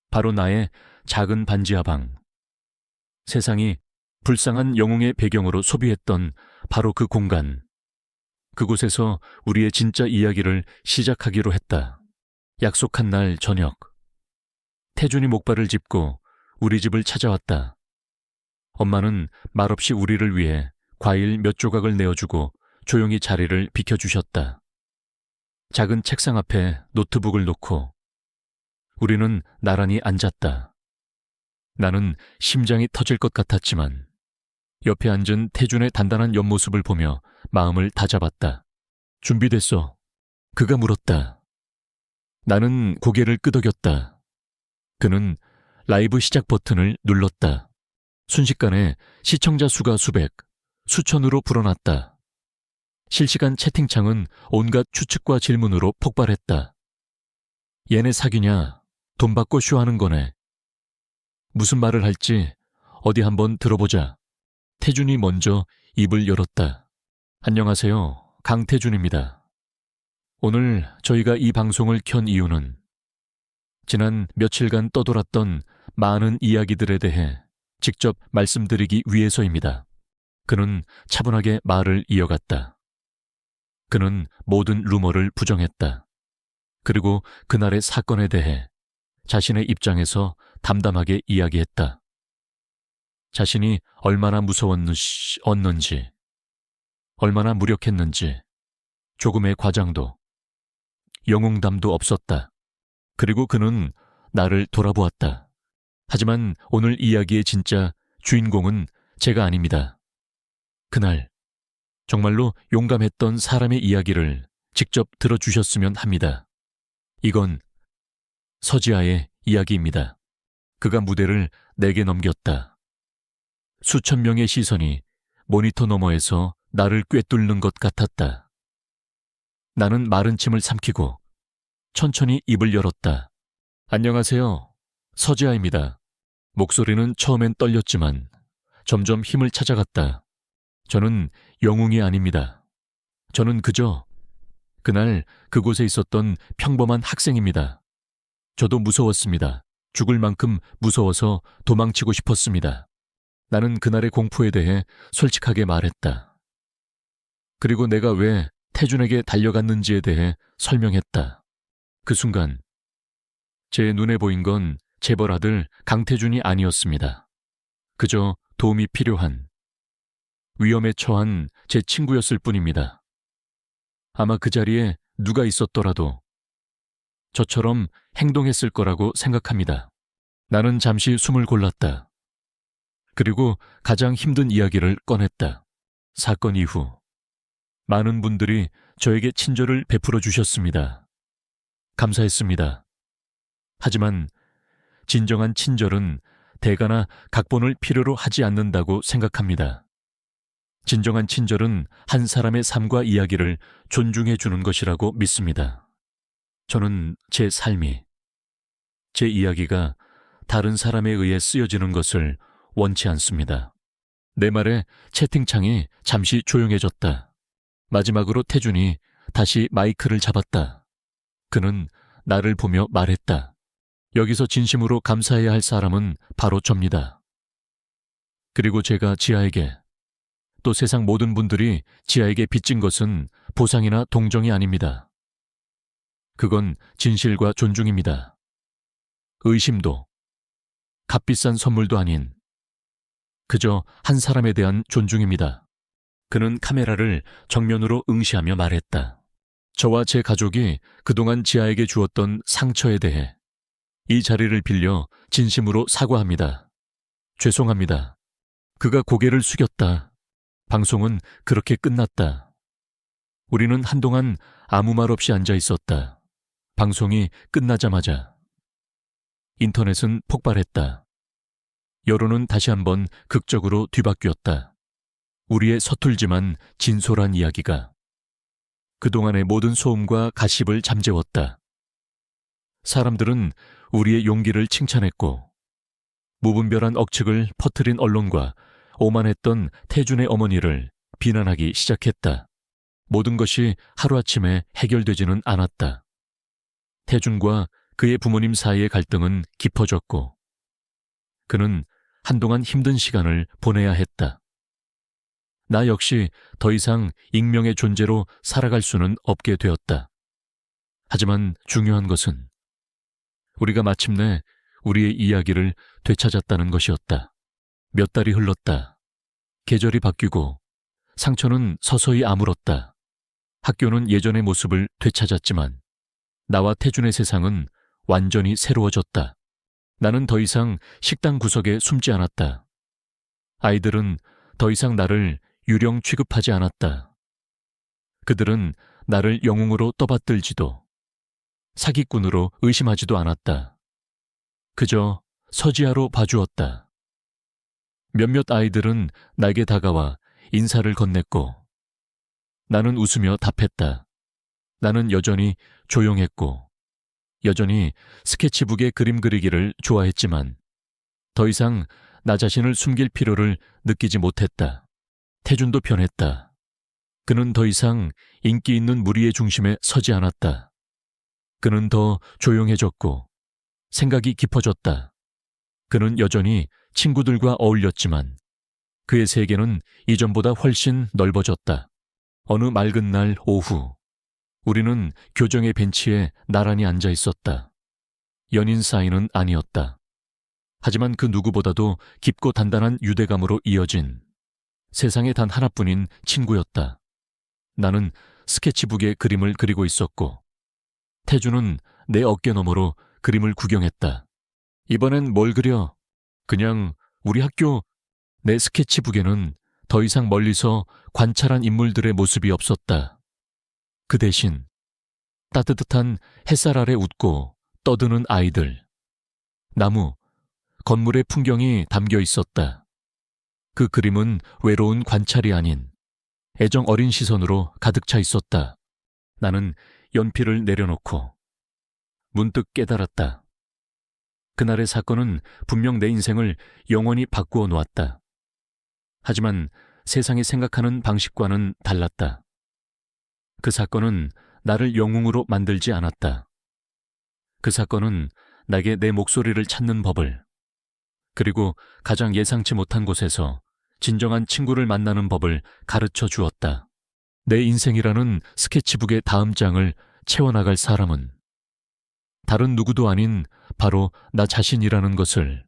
바로 나의 작은 반지하방. 세상이 불쌍한 영웅의 배경으로 소비했던 바로 그 공간. 그곳에서 우리의 진짜 이야기를 시작하기로 했다. 약속한 날 저녁. 태준이 목발을 짚고 우리 집을 찾아왔다. 엄마는 말없이 우리를 위해 과일 몇 조각을 내어주고 조용히 자리를 비켜주셨다. 작은 책상 앞에 노트북을 놓고 우리는 나란히 앉았다. 나는 심장이 터질 것 같았지만 옆에 앉은 태준의 단단한 옆모습을 보며 마음을 다잡았다. 준비됐어. 그가 물었다. 나는 고개를 끄덕였다. 그는 라이브 시작 버튼을 눌렀다. 순식간에 시청자 수가 수백, 수천으로 불어났다. 실시간 채팅창은 온갖 추측과 질문으로 폭발했다. 얘네 사귀냐? 돈 받고 쇼하는 거네. 무슨 말을 할지 어디 한번 들어보자. 태준이 먼저 입을 열었다. 안녕하세요. 강태준입니다. 오늘 저희가 이 방송을 켠 이유는 지난 며칠간 떠돌았던 많은 이야기들에 대해 직접 말씀드리기 위해서입니다. 그는 차분하게 말을 이어갔다. 그는 모든 루머를 부정했다. 그리고 그날의 사건에 대해 자신의 입장에서 담담하게 이야기했다. 자신이 얼마나 무서웠는지, 얼마나 무력했는지, 조금의 과장도, 영웅담도 없었다. 그리고 그는 나를 돌아보았다. 하지만 오늘 이야기의 진짜 주인공은 제가 아닙니다. 그날 정말로 용감했던 사람의 이야기를 직접 들어주셨으면 합니다. 이건 서지아의 이야기입니다. 그가 무대를 내게 넘겼다. 수천 명의 시선이 모니터 너머에서 나를 꿰뚫는 것 같았다. 나는 마른 침을 삼키고 천천히 입을 열었다. 안녕하세요. 서지아입니다. 목소리는 처음엔 떨렸지만 점점 힘을 찾아갔다. 저는 영웅이 아닙니다. 저는 그저 그날 그곳에 있었던 평범한 학생입니다. 저도 무서웠습니다. 죽을 만큼 무서워서 도망치고 싶었습니다. 나는 그날의 공포에 대해 솔직하게 말했다. 그리고 내가 왜 태준에게 달려갔는지에 대해 설명했다. 그 순간 제 눈에 보인 건 재벌 아들 강태준이 아니었습니다. 그저 도움이 필요한, 위험에 처한 제 친구였을 뿐입니다. 아마 그 자리에 누가 있었더라도 저처럼 행동했을 거라고 생각합니다. 나는 잠시 숨을 골랐다. 그리고 가장 힘든 이야기를 꺼냈다. 사건 이후 많은 분들이 저에게 친절을 베풀어 주셨습니다. 감사했습니다. 하지만 진정한 친절은 대가나 각본을 필요로 하지 않는다고 생각합니다. 진정한 친절은 한 사람의 삶과 이야기를 존중해 주는 것이라고 믿습니다. 저는 제 삶이, 제 이야기가 다른 사람에 의해 쓰여지는 것을 원치 않습니다. 내 말에 채팅창이 잠시 조용해졌다. 마지막으로 태준이 다시 마이크를 잡았다. 그는 나를 보며 말했다. 여기서 진심으로 감사해야 할 사람은 바로 접니다. 그리고 제가 지아에게, 또 세상 모든 분들이 지아에게 빚진 것은 보상이나 동정이 아닙니다. 그건 진실과 존중입니다. 의심도, 값비싼 선물도 아닌 그저 한 사람에 대한 존중입니다. 그는 카메라를 정면으로 응시하며 말했다. 저와 제 가족이 그동안 지아에게 주었던 상처에 대해 이 자리를 빌려 진심으로 사과합니다. 죄송합니다. 그가 고개를 숙였다. 방송은 그렇게 끝났다. 우리는 한동안 아무 말 없이 앉아 있었다. 방송이 끝나자마자 인터넷은 폭발했다. 여론은 다시 한번 극적으로 뒤바뀌었다. 우리의 서툴지만 진솔한 이야기가 그동안의 모든 소음과 가십을 잠재웠다. 사람들은 우리의 용기를 칭찬했고 무분별한 억측을 퍼뜨린 언론과 오만했던 태준의 어머니를 비난하기 시작했다. 모든 것이 하루아침에 해결되지는 않았다. 태준과 그의 부모님 사이의 갈등은 깊어졌고 그는 한동안 힘든 시간을 보내야 했다. 나 역시 더 이상 익명의 존재로 살아갈 수는 없게 되었다. 하지만 중요한 것은 우리가 마침내 우리의 이야기를 되찾았다는 것이었다. 몇 달이 흘렀다. 계절이 바뀌고 상처는 서서히 아물었다. 학교는 예전의 모습을 되찾았지만 나와 태준의 세상은 완전히 새로워졌다. 나는 더 이상 식당 구석에 숨지 않았다. 아이들은 더 이상 나를 유령 취급하지 않았다. 그들은 나를 영웅으로 떠받들지도 사기꾼으로 의심하지도 않았다. 그저 서지아로 봐주었다. 몇몇 아이들은 나에게 다가와 인사를 건넸고 나는 웃으며 답했다. 나는 여전히 조용했고 여전히 스케치북에 그림 그리기를 좋아했지만 더 이상 나 자신을 숨길 필요를 느끼지 못했다. 태준도 변했다. 그는 더 이상 인기 있는 무리의 중심에 서지 않았다. 그는 더 조용해졌고 생각이 깊어졌다. 그는 여전히 친구들과 어울렸지만 그의 세계는 이전보다 훨씬 넓어졌다. 어느 맑은 날 오후 우리는 교정의 벤치에 나란히 앉아 있었다. 연인 사이는 아니었다. 하지만 그 누구보다도 깊고 단단한 유대감으로 이어진 세상에 단 하나뿐인 친구였다. 나는 스케치북에 그림을 그리고 있었고 태준은 내 어깨 너머로 그림을 구경했다. 이번엔 뭘 그려? 그냥 우리 학교. 내 스케치북에는 더 이상 멀리서 관찰한 인물들의 모습이 없었다. 그 대신 따뜻한 햇살 아래 웃고 떠드는 아이들, 나무, 건물의 풍경이 담겨 있었다. 그 그림은 외로운 관찰이 아닌 애정 어린 시선으로 가득 차 있었다. 나는 연필을 내려놓고 문득 깨달았다. 그날의 사건은 분명 내 인생을 영원히 바꾸어 놓았다. 하지만 세상이 생각하는 방식과는 달랐다. 그 사건은 나를 영웅으로 만들지 않았다. 그 사건은 나에게 내 목소리를 찾는 법을, 그리고 가장 예상치 못한 곳에서 진정한 친구를 만나는 법을 가르쳐 주었다. 내 인생이라는 스케치북의 다음 장을 채워나갈 사람은 다른 누구도 아닌 바로 나 자신이라는 것을.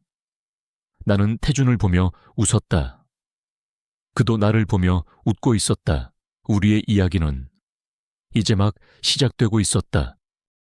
나는 태준을 보며 웃었다. 그도 나를 보며 웃고 있었다. 우리의 이야기는 이제 막 시작되고 있었다.